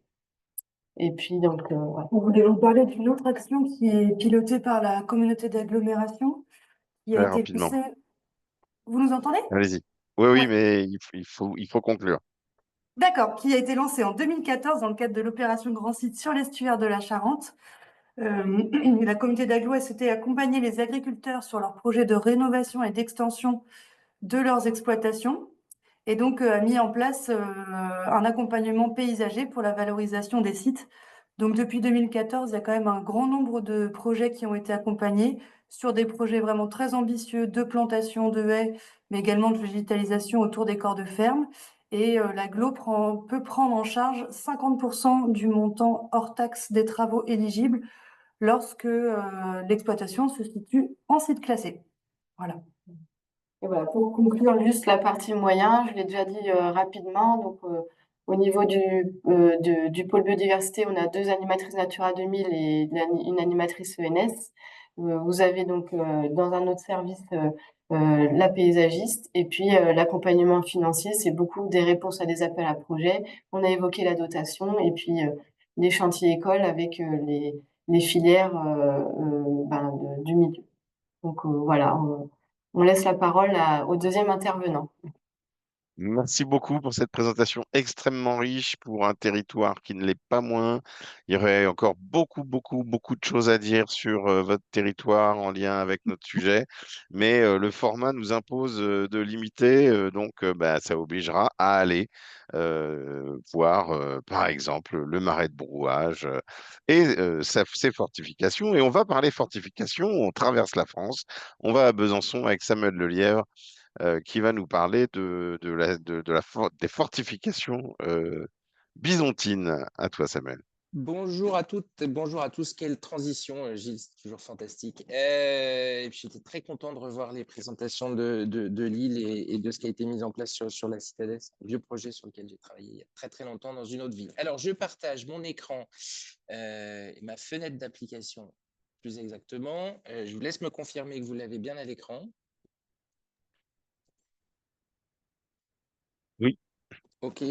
Et puis donc, voilà. Vous voulez vous parler d'une autre action qui est pilotée par la communauté d'agglomération, qui a Très été rapidement. lancée. Vous nous entendez? Allez-y. Oui, oui, Ouais. mais il faut conclure. D'accord, qui a été lancée en 2014 dans le cadre de l'opération Grand Site sur l'estuaire de la Charente. La communauté d'agglo a souhaité accompagner les agriculteurs sur leurs projets de rénovation et d'extension de leurs exploitations et donc a mis en place un accompagnement paysager pour la valorisation des sites Donc depuis 2014, il y a quand même un grand nombre de projets qui ont été accompagnés sur des projets vraiment très ambitieux de plantation de haies, mais également de végétalisation autour des corps de ferme. Et l'AGLO peut prendre en charge 50% du montant hors taxe des travaux éligibles lorsque l'exploitation se situe en site classé. Voilà. Et voilà, pour conclure juste la partie moyen, je l'ai déjà dit rapidement. Donc, au niveau du pôle biodiversité, on a 2 animatrices Natura 2000 et une animatrice ENS. Vous avez donc dans un autre service la paysagiste et puis l'accompagnement financier, c'est beaucoup des réponses à des appels à projets. On a évoqué la dotation et puis les chantiers écoles avec les filières du milieu. Donc voilà, on laisse la parole au deuxième intervenant. Merci beaucoup pour cette présentation extrêmement riche pour un territoire qui ne l'est pas moins. Il y aurait encore beaucoup de choses à dire sur votre territoire en lien avec notre sujet, mais le format nous impose de limiter, donc bah, ça obligera à aller voir, par exemple, le marais de Brouage et ses fortifications. Et on va parler fortifications, on traverse la France, on va à Besançon avec Samuel Lelièvre qui va nous parler des fortifications byzantines. À toi, Samuel. Bonjour à toutes et bonjour à tous. Quelle transition, Gilles, c'est toujours fantastique. Et puis j'étais très content de revoir les présentations de Lille et de ce qui a été mis en place sur la Citadelle. C'est un vieux projet sur lequel j'ai travaillé il y a très longtemps dans une autre ville. Alors, je partage mon écran et ma fenêtre d'application plus exactement. Je vous laisse me confirmer que vous l'avez bien à l'écran. Oui. OK.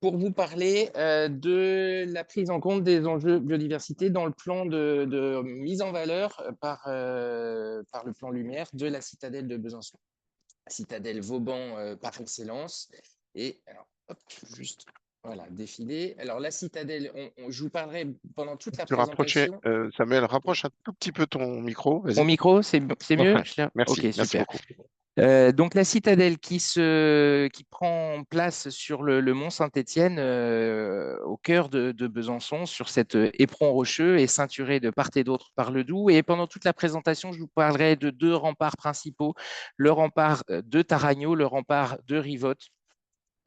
Pour vous parler de la prise en compte des enjeux biodiversité dans le plan de mise en valeur par le plan Lumière de la citadelle de Besançon. Citadelle Vauban par excellence. Et alors, hop, juste voilà, défiler. Alors, la citadelle, je vous parlerai pendant toute la présentation. Samuel, rapproche un tout petit peu ton micro. Mon micro, c'est mieux? Merci, Ok, merci super. beaucoup. Donc la citadelle qui prend place sur le mont Saint-Étienne, au cœur de Besançon, sur cet éperon rocheux et ceinturé de part et d'autre par le Doubs. Et pendant toute la présentation, je vous parlerai de 2 remparts principaux, le rempart de Taragno, le rempart de Rivotte.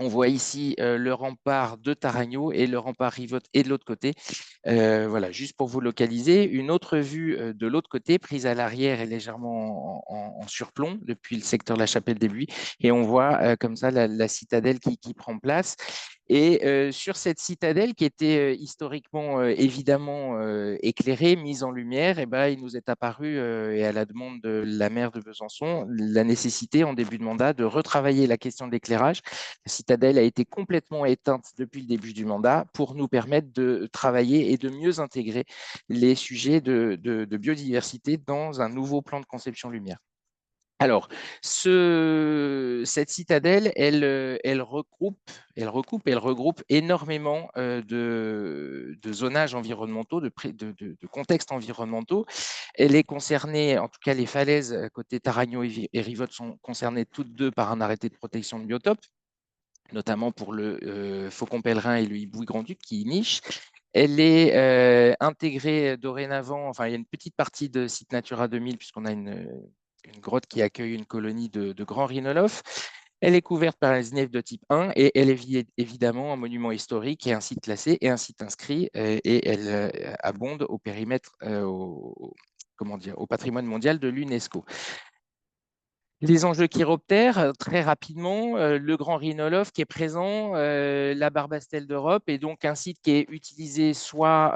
On voit ici le rempart de Taragno et le rempart Rivotte est de l'autre côté. Voilà, juste pour vous localiser. Une autre vue de l'autre côté, prise à l'arrière et légèrement en surplomb depuis le secteur de la Chapelle des Buis. Et on voit comme ça la citadelle qui prend place. Et sur cette citadelle qui était historiquement évidemment éclairée, mise en lumière, eh ben, il nous est apparu, et à la demande de la maire de Besançon, la nécessité en début de mandat de retravailler la question de l'éclairage. La citadelle a été complètement éteinte depuis le début du mandat pour nous permettre de travailler et de mieux intégrer les sujets de biodiversité dans un nouveau plan de conception lumière. Alors, cette citadelle, elle regroupe énormément de zonages environnementaux, de contextes environnementaux. Elle est concernée, en tout cas les falaises côté Taragno et Rivotte sont concernées toutes deux par un arrêté de protection de biotope, notamment pour le faucon pèlerin et le hibou grand-duc qui y niche. Elle est intégrée dorénavant, enfin il y a une petite partie de site Natura 2000 puisqu'on a une grotte qui accueille une colonie de grands rhinolophes. Elle est couverte par un SNEF de type 1 et elle est évidemment un monument historique et un site classé et un site inscrit et elle abonde au périmètre, au patrimoine mondial de l'UNESCO. Les enjeux chiroptères, très rapidement, le grand rhinolophe qui est présent, la barbastelle d'Europe, et donc un site qui est utilisé soit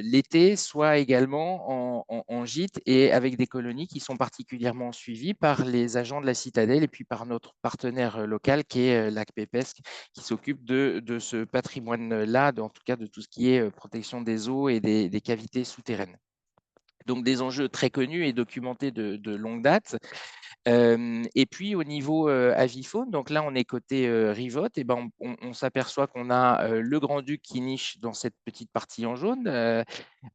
l'été, soit également en gîte, et avec des colonies qui sont particulièrement suivies par les agents de la citadelle et puis par notre partenaire local qui est Lac Pépesque, qui s'occupe de ce patrimoine-là, en tout cas de tout ce qui est protection des eaux et des cavités souterraines. Donc des enjeux très connus et documentés de longue date. Et puis au niveau avifaune, donc là on est côté rivote, et ben on s'aperçoit qu'on a le grand-duc qui niche dans cette petite partie en jaune,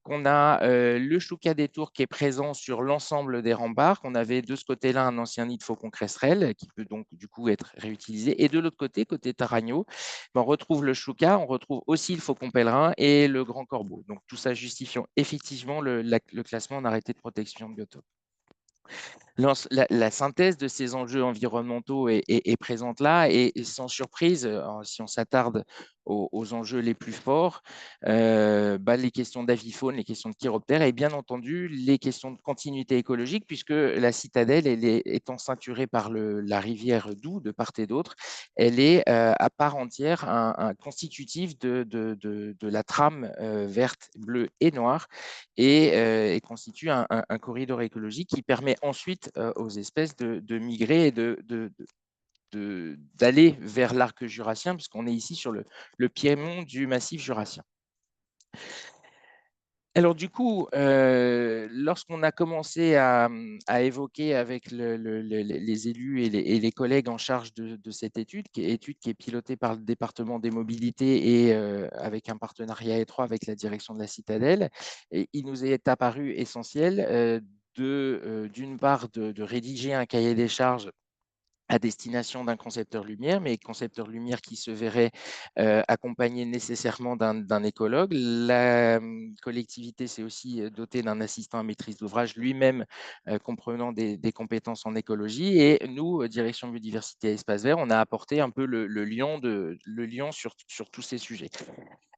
qu'on a le choucas des tours qui est présent sur l'ensemble des remparts, qu'on avait de ce côté-là un ancien nid de faucon cresserelle qui peut donc du coup être réutilisé. Et de l'autre côté, côté Taragno, ben, on retrouve le choucas, on retrouve aussi le faucon pèlerin et le grand corbeau. Donc tout ça justifiant effectivement le classement en arrêté de protection de biotope. La synthèse de ces enjeux environnementaux est présente là et sans surprise, si on s'attarde aux enjeux les plus forts, les questions d'avifaune, les questions de chiroptères et bien entendu les questions de continuité écologique puisque la citadelle, étant ceinturée par la rivière Doubs de part et d'autre, elle est à part entière un constitutif de la trame verte, bleue et noire et constitue un corridor écologique qui permet ensuite aux espèces de migrer et d'aller vers l'arc jurassien, puisqu'on est ici sur le piémont du massif jurassien. Alors du coup, lorsqu'on a commencé à évoquer avec les élus et les collègues en charge de cette étude qui est pilotée par le département des mobilités et avec un partenariat étroit avec la direction de la Citadelle, et il nous est apparu essentiel d'une part de rédiger un cahier des charges à destination d'un concepteur lumière, mais concepteur lumière qui se verrait accompagné nécessairement d'un écologue. La collectivité s'est aussi dotée d'un assistant à maîtrise d'ouvrage, lui-même comprenant des compétences en écologie. Et nous, Direction Biodiversité et Espace Vert, on a apporté un peu le lion sur tous ces sujets.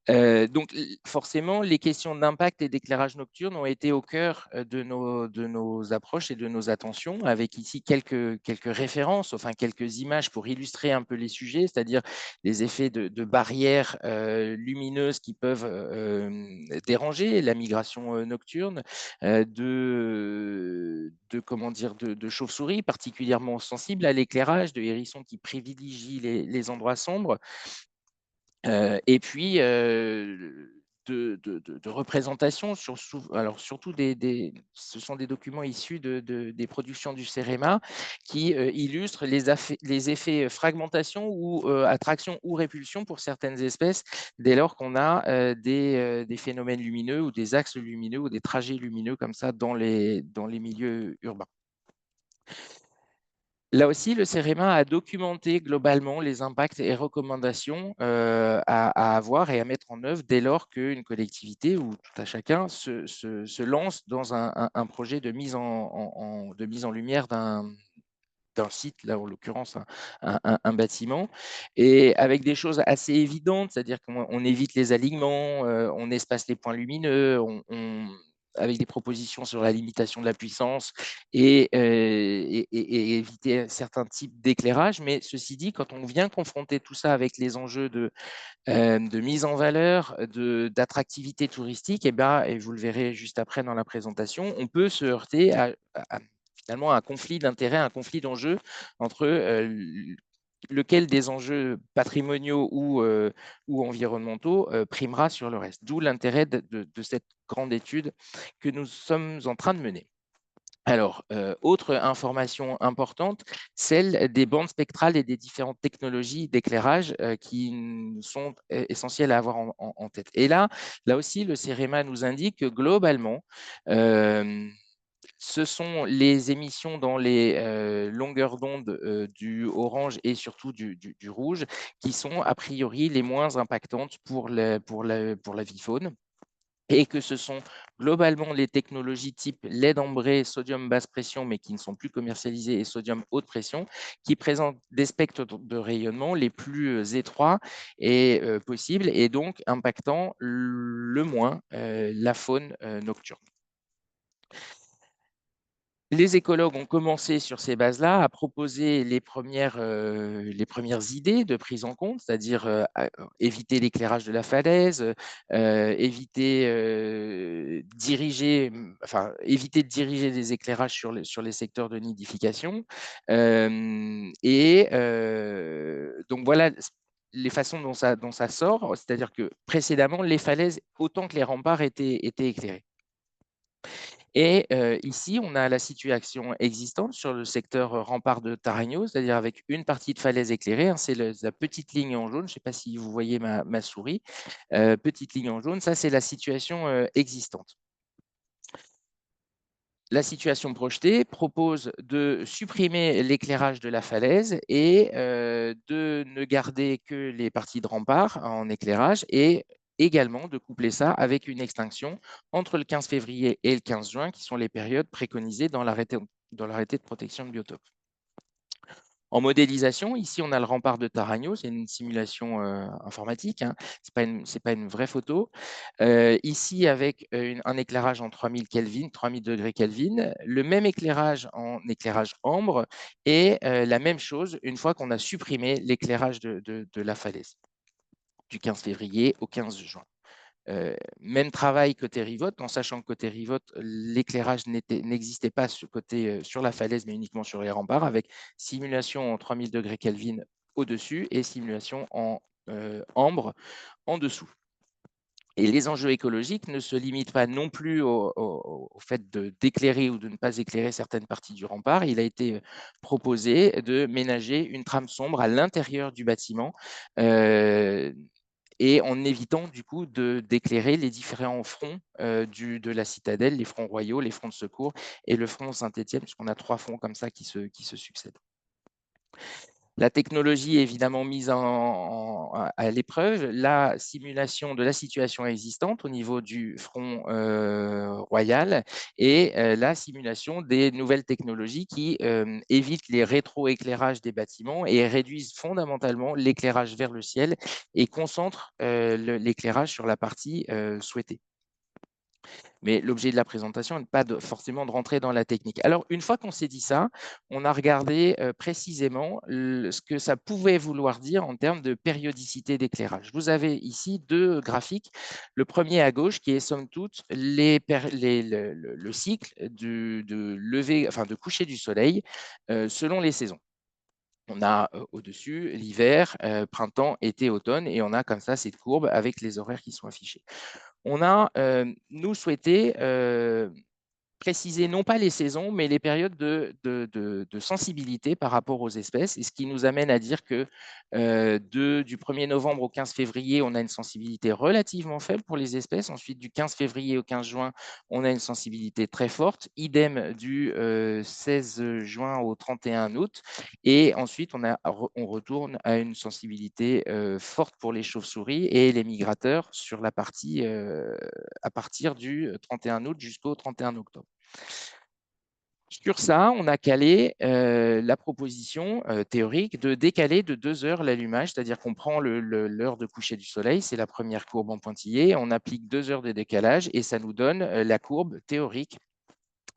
Donc forcément, les questions d'impact et d'éclairage nocturne ont été au cœur de nos approches et de nos attentions, avec ici quelques références, enfin quelques images pour illustrer un peu les sujets, c'est-à-dire les effets de barrières lumineuses qui peuvent déranger la migration nocturne, de chauves-souris particulièrement sensibles à l'éclairage, de hérissons qui privilégient les endroits sombres. Et puis, de représentation, alors surtout ce sont des documents issus des productions du CEREMA qui illustrent les effets fragmentation ou attraction ou répulsion pour certaines espèces dès lors qu'on a des phénomènes lumineux ou des axes lumineux ou des trajets lumineux comme ça dans les milieux urbains. Là aussi, le CEREMA a documenté globalement les impacts et recommandations à avoir et à mettre en œuvre dès lors qu'une collectivité ou tout à chacun se lance dans un projet de mise en lumière d'un site, là en l'occurrence un bâtiment, et avec des choses assez évidentes, c'est-à-dire qu'on évite les alignements, on espace les points lumineux, avec des propositions sur la limitation de la puissance et éviter certains types d'éclairage. Mais ceci dit, quand on vient confronter tout ça avec les enjeux de mise en valeur, d'attractivité touristique, et vous le verrez juste après dans la présentation, on peut se heurter finalement un conflit d'intérêts, un conflit d'enjeux entre lequel des enjeux patrimoniaux ou environnementaux primera sur le reste. D'où l'intérêt de cette grande étude que nous sommes en train de mener. Alors, autre information importante, celle des bandes spectrales et des différentes technologies d'éclairage qui sont essentielles à avoir en tête. Et là aussi, le CEREMA nous indique que globalement, ce sont les émissions dans les longueurs d'onde du orange et surtout du rouge qui sont a priori les moins impactantes pour la vie-faune, et que ce sont globalement les technologies type LED ambré, sodium basse pression, mais qui ne sont plus commercialisées, et sodium haute pression, qui présentent des spectres de rayonnement les plus étroits et possibles, et donc impactant le moins la faune nocturne. Les écologues ont commencé sur ces bases-là à proposer les premières idées de prise en compte, c'est-à-dire éviter l'éclairage de la falaise, éviter de diriger des éclairages sur les secteurs de nidification. Donc voilà les façons dont ça sort, c'est-à-dire que précédemment, les falaises, autant que les remparts, étaient éclairés. Et ici, on a la situation existante sur le secteur rempart de Taragno, c'est-à-dire avec une partie de falaise éclairée, hein, c'est la petite ligne en jaune, je ne sais pas si vous voyez ma souris, petite ligne en jaune, ça c'est la situation existante. La situation projetée propose de supprimer l'éclairage de la falaise et de ne garder que les parties de rempart en éclairage et également de coupler ça avec une extinction entre le 15 février et le 15 juin, qui sont les périodes préconisées dans l'arrêté de protection de biotope. En modélisation, ici, on a le rempart de Taragno, c'est une simulation informatique, hein. Ce n'est pas une vraie photo. Ici, avec un éclairage en 3000 Kelvin, 3000 degrés Kelvin, le même éclairage en éclairage ambre et la même chose une fois qu'on a supprimé l'éclairage de la falaise, du 15 février au 15 juin. Même travail côté Rivotte, en sachant que côté Rivotte, l'éclairage n'existait pas sur la falaise, mais uniquement sur les remparts, avec simulation en 3000 degrés Kelvin au-dessus et simulation en ambre en dessous. Et les enjeux écologiques ne se limitent pas non plus au fait d'éclairer ou de ne pas éclairer certaines parties du rempart. Il a été proposé de ménager une trame sombre à l'intérieur du bâtiment et en évitant du coup d'éclairer les différents fronts de la citadelle, les fronts royaux, les fronts de secours et le front Saint-Étienne, puisqu'on a 3 fronts comme ça qui se succèdent. La technologie est évidemment mise à l'épreuve. La simulation de la situation existante au niveau du front royal et la simulation des nouvelles technologies qui évitent les rétroéclairages des bâtiments et réduisent fondamentalement l'éclairage vers le ciel et concentrent l'éclairage sur la partie souhaitée. Mais l'objet de la présentation n'est pas forcément de rentrer dans la technique. Alors, une fois qu'on s'est dit ça, on a regardé précisément ce que ça pouvait vouloir dire en termes de périodicité d'éclairage. Vous avez ici 2 graphiques. Le premier à gauche qui est somme toute le cycle de coucher du soleil selon les saisons. On a au-dessus l'hiver, printemps, été, automne, et on a comme ça cette courbe avec les horaires qui sont affichés. On a, nous, souhaité préciser non pas les saisons, mais les périodes de sensibilité par rapport aux espèces, et ce qui nous amène à dire que du 1er novembre au 15 février, on a une sensibilité relativement faible pour les espèces. Ensuite, du 15 février au 15 juin, on a une sensibilité très forte. Idem du 16 juin au 31 août. Et ensuite, on retourne à une sensibilité forte pour les chauves-souris et les migrateurs sur la partie à partir du 31 août jusqu'au 31 octobre. Sur ça, on a calé la proposition théorique de décaler de 2 heures l'allumage, c'est-à-dire qu'on prend l'heure de coucher du soleil, c'est la première courbe en pointillé, on applique 2 heures de décalage et ça nous donne la courbe théorique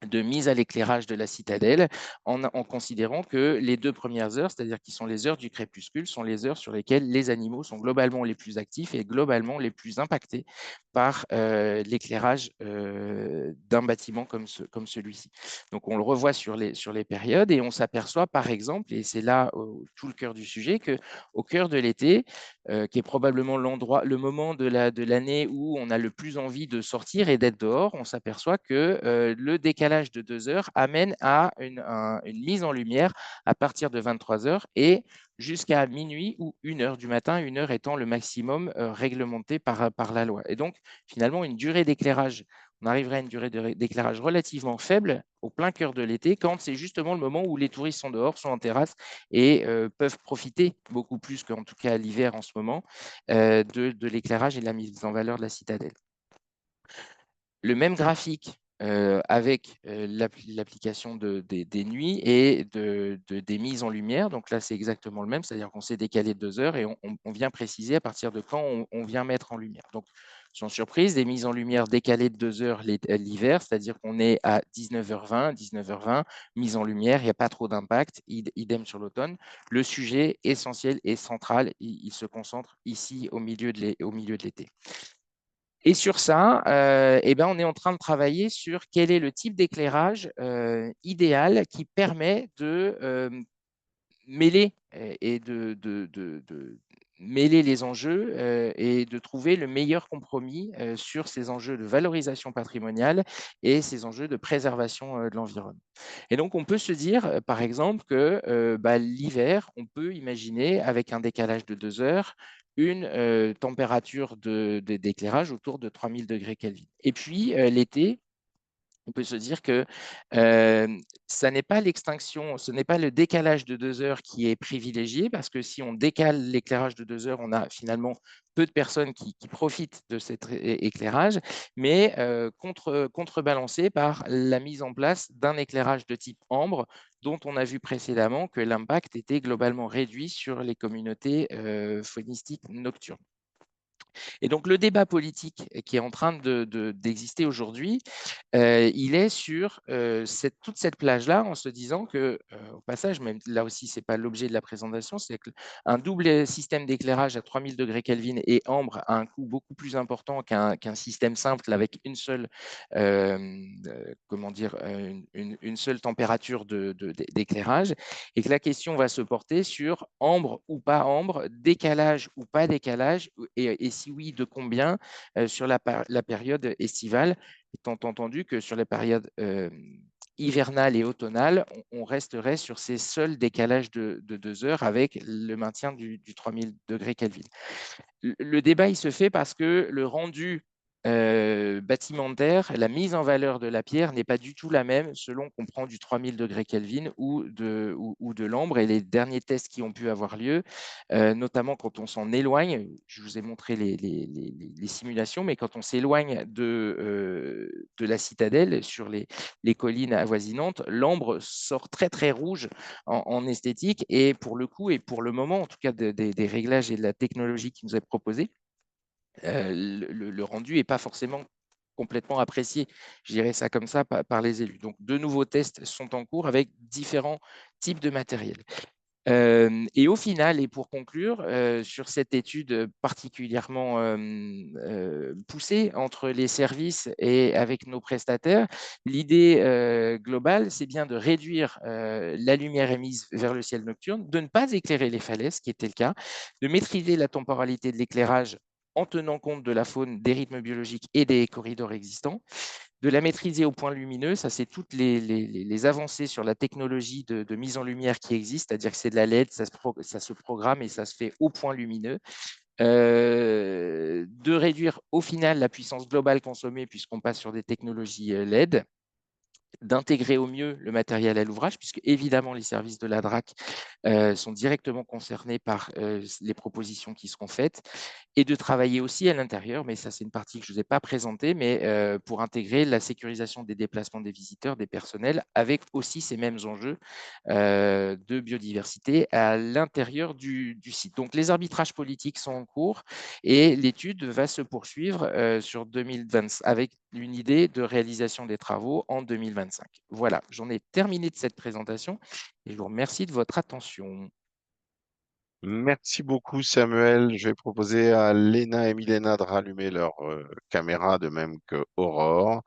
de mise à l'éclairage de la citadelle en considérant que les 2 premières heures, c'est-à-dire qui sont les heures du crépuscule, sont les heures sur lesquelles les animaux sont globalement les plus actifs et globalement les plus impactés par l'éclairage d'un bâtiment comme celui-ci. Donc, on le revoit sur les périodes et on s'aperçoit, par exemple, et c'est là tout le cœur du sujet, qu'au cœur de l'été, qui est probablement le moment de l'année où on a le plus envie de sortir et d'être dehors, on s'aperçoit que le décalage de 2 heures amène à une mise en lumière à partir de 23 heures et jusqu'à minuit ou 1 heure du matin, 1 heure étant le maximum réglementé par la loi. Et donc, finalement, une durée d'éclairage, on arriverait à une durée d'éclairage relativement faible au plein cœur de l'été, quand c'est justement le moment où les touristes sont dehors, sont en terrasse et peuvent profiter beaucoup plus qu'en tout cas l'hiver en ce moment de l'éclairage et de la mise en valeur de la citadelle. Le même graphique avec l'application des nuits et des mises en lumière. Donc là, c'est exactement le même, c'est-à-dire qu'on s'est décalé de 2 heures et on vient préciser à partir de quand on vient mettre en lumière. Donc, sans surprise, des mises en lumière décalées de 2 heures l'hiver, c'est-à-dire qu'on est à 19h20, mise en lumière, il n'y a pas trop d'impact, idem sur l'automne. Le sujet essentiel et central, il se concentre ici au milieu de l'été. Et sur ça, on est en train de travailler sur quel est le type d'éclairage idéal qui permet de mêler et mêler les enjeux et de trouver le meilleur compromis sur ces enjeux de valorisation patrimoniale et ces enjeux de préservation de l'environnement. Et donc, on peut se dire, par exemple, que l'hiver, on peut imaginer, avec un décalage de 2 heures, une température d'éclairage autour de 3000 degrés Kelvin. Et puis, l'été, on peut se dire que ça n'est pas l'extinction, ce n'est pas le décalage de 2 heures qui est privilégié, parce que si on décale l'éclairage de 2 heures, on a finalement peu de personnes qui profitent de cet éclairage, mais contrebalancé par la mise en place d'un éclairage de type ambre, dont on a vu précédemment que l'impact était globalement réduit sur les communautés faunistiques nocturnes. Et donc, le débat politique qui est en train d'exister aujourd'hui, il est sur toute cette plage-là, en se disant que, au passage, même là aussi, ce n'est pas l'objet de la présentation, c'est qu'un double système d'éclairage à 3000 degrés Kelvin et ambre a un coût beaucoup plus important qu'un système simple avec une seule, une seule température d'éclairage, et que la question va se porter sur ambre ou pas ambre, décalage ou pas décalage, et si oui, de combien sur la période estivale, étant entendu que sur les périodes hivernales et automnales, on resterait sur ces seuls décalages de 2 heures avec le maintien du 3000 degrés Kelvin. Le débat, il se fait parce que le rendu bâtimentaire, la mise en valeur de la pierre n'est pas du tout la même selon qu'on prend du 3000 degrés Kelvin ou de l'ambre. Et les derniers tests qui ont pu avoir lieu, notamment quand on s'en éloigne, je vous ai montré les simulations, mais quand on s'éloigne de la citadelle sur les collines avoisinantes, l'ambre sort très très rouge en esthétique, et pour le coup, et pour le moment, en tout cas des réglages et de la technologie qui nous est proposée, le rendu n'est pas forcément complètement apprécié, je dirais ça comme ça, par les élus. Donc, de nouveaux tests sont en cours avec différents types de matériel. Et au final, et pour conclure, sur cette étude particulièrement poussée entre les services et avec nos prestataires, l'idée globale, c'est bien de réduire la lumière émise vers le ciel nocturne, de ne pas éclairer les falaises, ce qui était le cas, de maîtriser la temporalité de l'éclairage en tenant compte de la faune, des rythmes biologiques et des corridors existants, de la maîtriser au point lumineux. Ça, c'est toutes les avancées sur la technologie de mise en lumière qui existent, c'est-à-dire que c'est de la LED, ça se programme et ça se fait au point lumineux. De réduire au final la puissance globale consommée, puisqu'on passe sur des technologies LED, d'intégrer au mieux le matériel à l'ouvrage, puisque évidemment les services de la DRAC sont directement concernés par les propositions qui seront faites, et de travailler aussi à l'intérieur, mais ça c'est une partie que je ne vous ai pas présentée, mais pour intégrer la sécurisation des déplacements des visiteurs, des personnels, avec aussi ces mêmes enjeux de biodiversité à l'intérieur du site. Donc les arbitrages politiques sont en cours et l'étude va se poursuivre sur 2020 avec une idée de réalisation des travaux en 2025. Voilà, j'en ai terminé de cette présentation et je vous remercie de votre attention. Merci beaucoup, Samuel. Je vais proposer à Léna et Milena de rallumer leur caméra, de même que Aurore.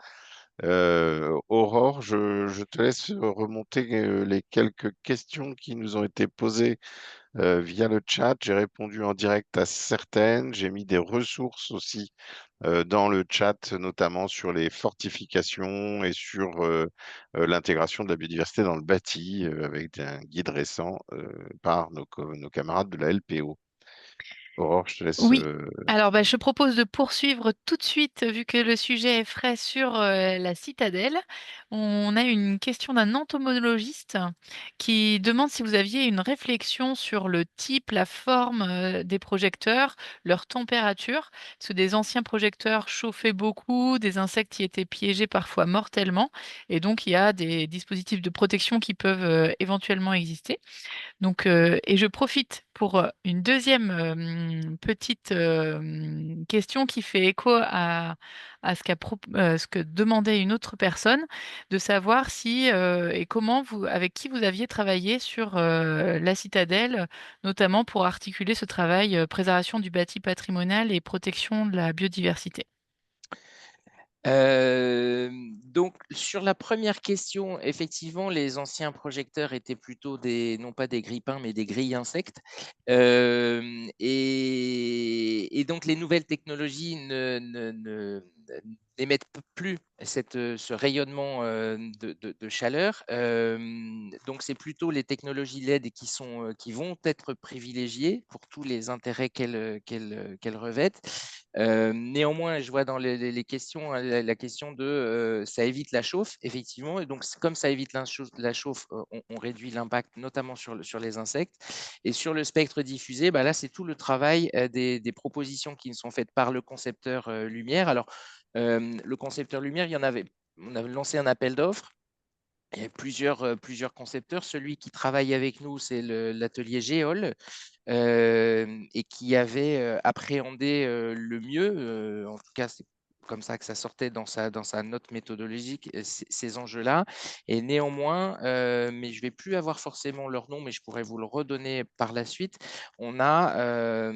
Aurore, je te laisse remonter les quelques questions qui nous ont été posées via le chat. J'ai répondu en direct à certaines. J'ai mis des ressources aussi dans le chat, notamment sur les fortifications et sur l'intégration de la biodiversité dans le bâti, avec un guide récent par nos camarades de la LPO. Aurore, je te laisse. Oui, alors je propose de poursuivre tout de suite, vu que le sujet est frais, sur la citadelle. On a une question d'un entomologiste qui demande si vous aviez une réflexion sur le type, la forme des projecteurs, leur température, parce que des anciens projecteurs chauffaient beaucoup, des insectes y étaient piégés parfois mortellement, et donc il y a des dispositifs de protection qui peuvent éventuellement exister. Donc, et je profite pour une deuxième petite question qui fait écho à ce que demandait une autre personne, de savoir si et comment avec qui vous aviez travaillé sur la citadelle, notamment pour articuler ce travail préservation du bâti patrimonial et protection de la biodiversité. Donc, sur la première question, effectivement, les anciens projecteurs étaient plutôt non pas des grippins, mais des grilles insectes. Et donc, les nouvelles technologies n'émettent plus ce rayonnement de chaleur. Donc, c'est plutôt les technologies LED qui vont être privilégiées pour tous les intérêts qu'elles revêtent. Néanmoins, je vois dans les questions la question de ça évite la chauffe, effectivement. Et donc, comme ça évite la chauffe, on réduit l'impact, notamment sur les insectes. Et sur le spectre diffusé, bah là, c'est tout le travail des propositions qui sont faites par le concepteur lumière. Alors, le concepteur lumière, on avait lancé un appel d'offres. Il y a plusieurs concepteurs. Celui qui travaille avec nous, c'est l'atelier Géol, et qui avait appréhendé le mieux, en tout cas, c'est comme ça que ça sortait dans sa note méthodologique, ces enjeux-là. Et néanmoins, mais je ne vais plus avoir forcément leur nom, mais je pourrais vous le redonner par la suite. On a,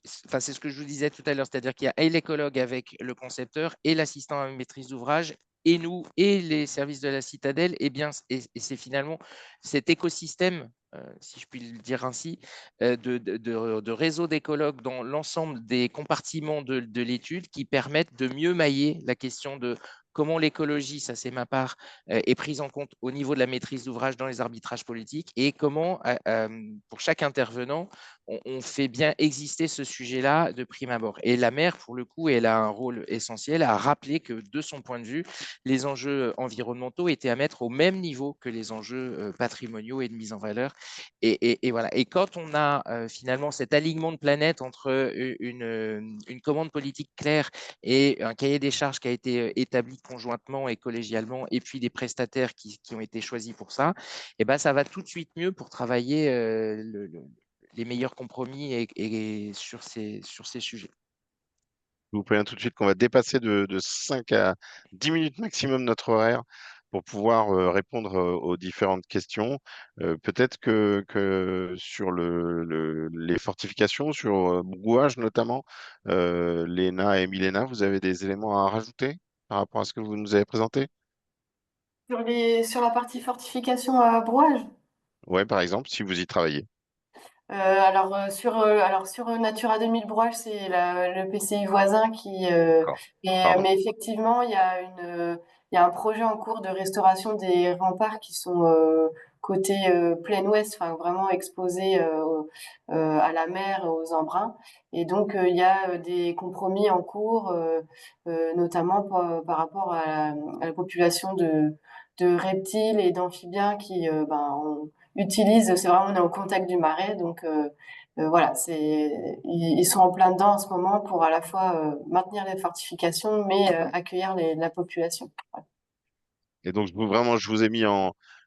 c'est ce que je vous disais tout à l'heure, c'est-à-dire qu'il y a l'écologue avec le concepteur et l'assistant à maîtrise d'ouvrage et nous et les services de la citadelle, et c'est finalement cet écosystème, si je puis le dire ainsi, de réseau d'écologues dans l'ensemble des compartiments de l'étude qui permettent de mieux mailler la question de comment l'écologie, ça c'est ma part, est prise en compte au niveau de la maîtrise d'ouvrage dans les arbitrages politiques et comment, pour chaque intervenant, on fait bien exister ce sujet-là de prime abord. Et la maire, pour le coup, elle a un rôle essentiel à rappeler que de son point de vue, les enjeux environnementaux étaient à mettre au même niveau que les enjeux patrimoniaux et de mise en valeur. Et voilà. Et quand on a finalement cet alignement de planètes entre une commande politique claire et un cahier des charges qui a été établi conjointement et collégialement, et puis des prestataires qui ont été choisis pour ça, et ben ça va tout de suite mieux pour travailler les meilleurs compromis sur ces sujets. Je vous préviens tout de suite qu'on va dépasser de 5 à 10 minutes maximum notre horaire pour pouvoir répondre aux différentes questions. Peut-être que sur les fortifications, sur Brouage notamment, Léna et Milena, vous avez des éléments à rajouter par rapport à ce que vous nous avez présenté? Sur la partie fortification à Brouage. Ouais, par exemple, si vous y travaillez. Alors sur Natura 2000 Brouage, c'est le PCI voisin D'accord. Pardon. mais effectivement, il y a un projet en cours de restauration des remparts qui sont côté plaine ouest, enfin vraiment exposés à la mer, aux embruns. Et donc il y a des compromis en cours, notamment par rapport à la population de reptiles et d'amphibiens qui c'est vraiment, on est au contact du marais, donc voilà, ils sont en plein dedans en ce moment pour à la fois maintenir les fortifications, mais accueillir la population. Voilà. Et donc, je vous ai mis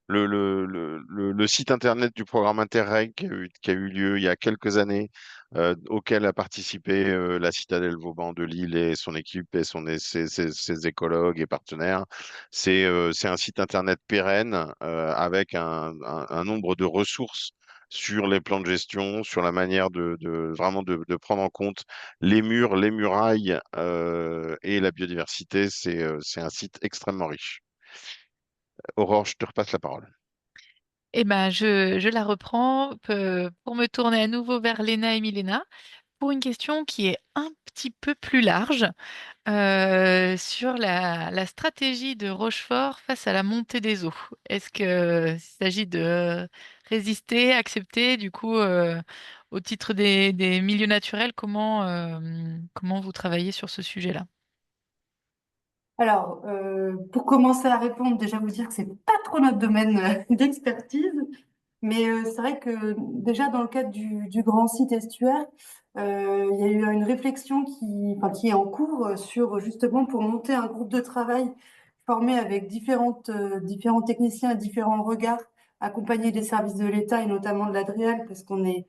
le site internet du programme Interreg qui a eu lieu il y a quelques années, auquel a participé la Citadelle Vauban de Lille et son équipe et ses écologues et partenaires. C'est un site internet pérenne avec un nombre de ressources sur les plans de gestion, sur la manière vraiment de prendre en compte les murs, les murailles et la biodiversité. C'est un site extrêmement riche. Aurore, je te repasse la parole. Eh ben, je la reprends pour me tourner à nouveau vers Léna et Milena pour une question qui est un petit peu plus large sur la stratégie de Rochefort face à la montée des eaux. Est-ce qu'il s'agit de résister, accepter, du coup, au titre des milieux naturels, comment vous travaillez sur ce sujet-là? Alors, pour commencer à répondre, déjà vous dire que c'est pas trop notre domaine d'expertise, mais c'est vrai que déjà dans le cadre du grand site estuaire, il y a eu une réflexion qui est en cours sur justement pour monter un groupe de travail formé avec différents techniciens et différents regards, accompagnés des services de l'État et notamment de l'Adréal, parce qu'on est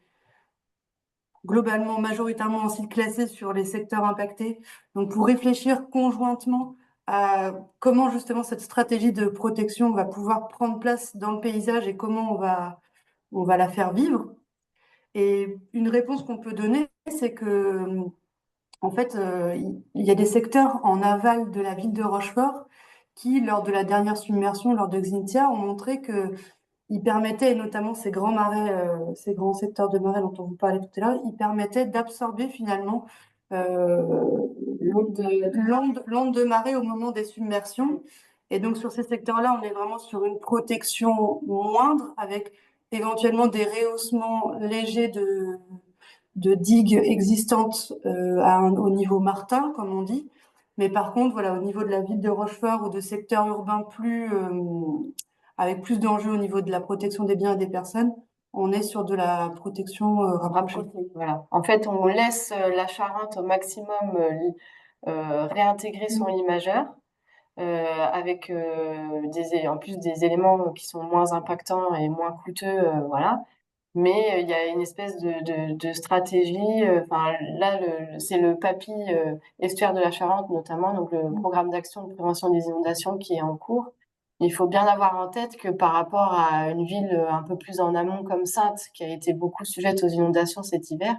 globalement majoritairement en site classé sur les secteurs impactés. Donc pour réfléchir conjointement à comment justement cette stratégie de protection va pouvoir prendre place dans le paysage et comment on va la faire vivre. Et une réponse qu'on peut donner, c'est que En fait, il y a des secteurs en aval de la ville de Rochefort qui, lors de la dernière submersion, lors de Xynthia, ont montré que ils permettaient, et notamment ces grands marais, ces grands secteurs de marais dont on vous parlait tout à l'heure, ils permettaient d'absorber finalement l'onde de marée au moment des submersions. Et donc sur ces secteurs-là, on est vraiment sur une protection moindre, avec éventuellement des rehaussements légers de digues existantes au niveau Martin, comme on dit. Mais par contre, voilà, au niveau de la ville de Rochefort ou de secteurs urbains avec plus d'enjeux au niveau de la protection des biens et des personnes, on est sur de la protection rapprochée. Voilà. En fait, on laisse la Charente au maximum réintégrer son lit majeur, avec en plus des éléments qui sont moins impactants et moins coûteux, voilà. Mais il y a une espèce de stratégie. Enfin, là, c'est le PAPI estuaire de la Charente notamment, donc le programme d'action de prévention des inondations qui est en cours. Il faut bien avoir en tête que par rapport à une ville un peu plus en amont comme Saintes, qui a été beaucoup sujette aux inondations cet hiver,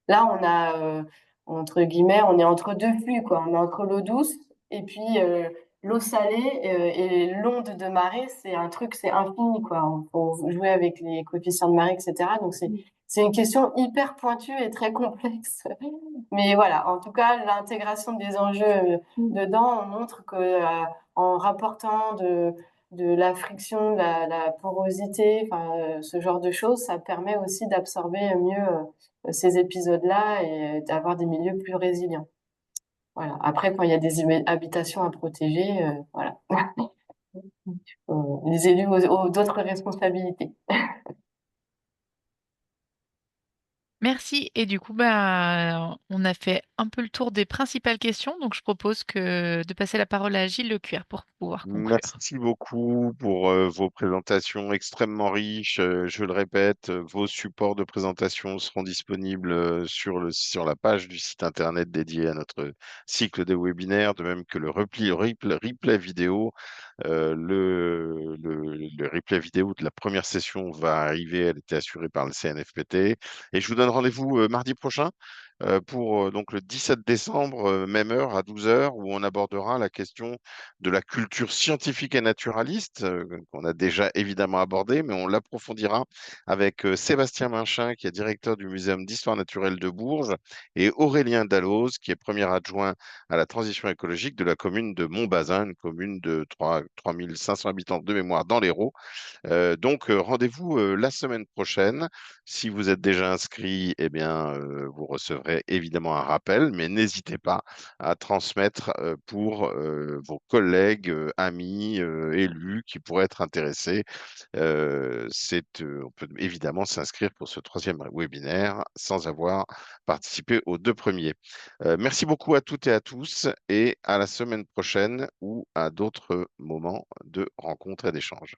là, on a, entre guillemets, on est entre deux flux, quoi. On est entre l'eau douce et puis l'eau salée et l'onde de marée, c'est un truc, c'est infini, quoi. Il faut jouer avec les coefficients de marée, etc. Donc, c'est une question hyper pointue et très complexe. Mais voilà, en tout cas, l'intégration des enjeux dedans, on montre que en rapportant de la friction, la porosité, enfin, ce genre de choses, ça permet aussi d'absorber mieux ces épisodes-là et d'avoir des milieux plus résilients. Voilà. Après, quand il y a des habitations à protéger, voilà. Les élus ont d'autres responsabilités. Merci. Et du coup, bah, on a fait un peu le tour des principales questions. Donc, je propose de passer la parole à Gilles Leclerc pour pouvoir conclure. Merci beaucoup pour vos présentations extrêmement riches. Je le répète, vos supports de présentation seront disponibles sur la page du site internet dédié à notre cycle de webinaires, de même que le replay vidéo. Le replay vidéo de la première session va arriver, elle était assurée par le CNFPT. Et je vous donne rendez-vous mardi prochain pour donc le 17 décembre, même heure, à 12 heures, où on abordera la question de la culture scientifique et naturaliste, qu'on a déjà évidemment abordée, mais on l'approfondira avec Sébastien Minchin, qui est directeur du Muséum d'histoire naturelle de Bourges, et Aurélien Dalloz, qui est premier adjoint à la transition écologique de la commune de Montbazin, une commune de 3 500 habitants de mémoire dans l'Hérault. Donc, rendez-vous la semaine prochaine. Si vous êtes déjà inscrit, eh bien, vous recevrez évidemment un rappel, mais n'hésitez pas à transmettre pour vos collègues, amis, élus qui pourraient être intéressés. On peut évidemment s'inscrire pour ce troisième webinaire sans avoir participé aux deux premiers. Merci beaucoup à toutes et à tous et à la semaine prochaine ou à d'autres moments de rencontres et d'échanges.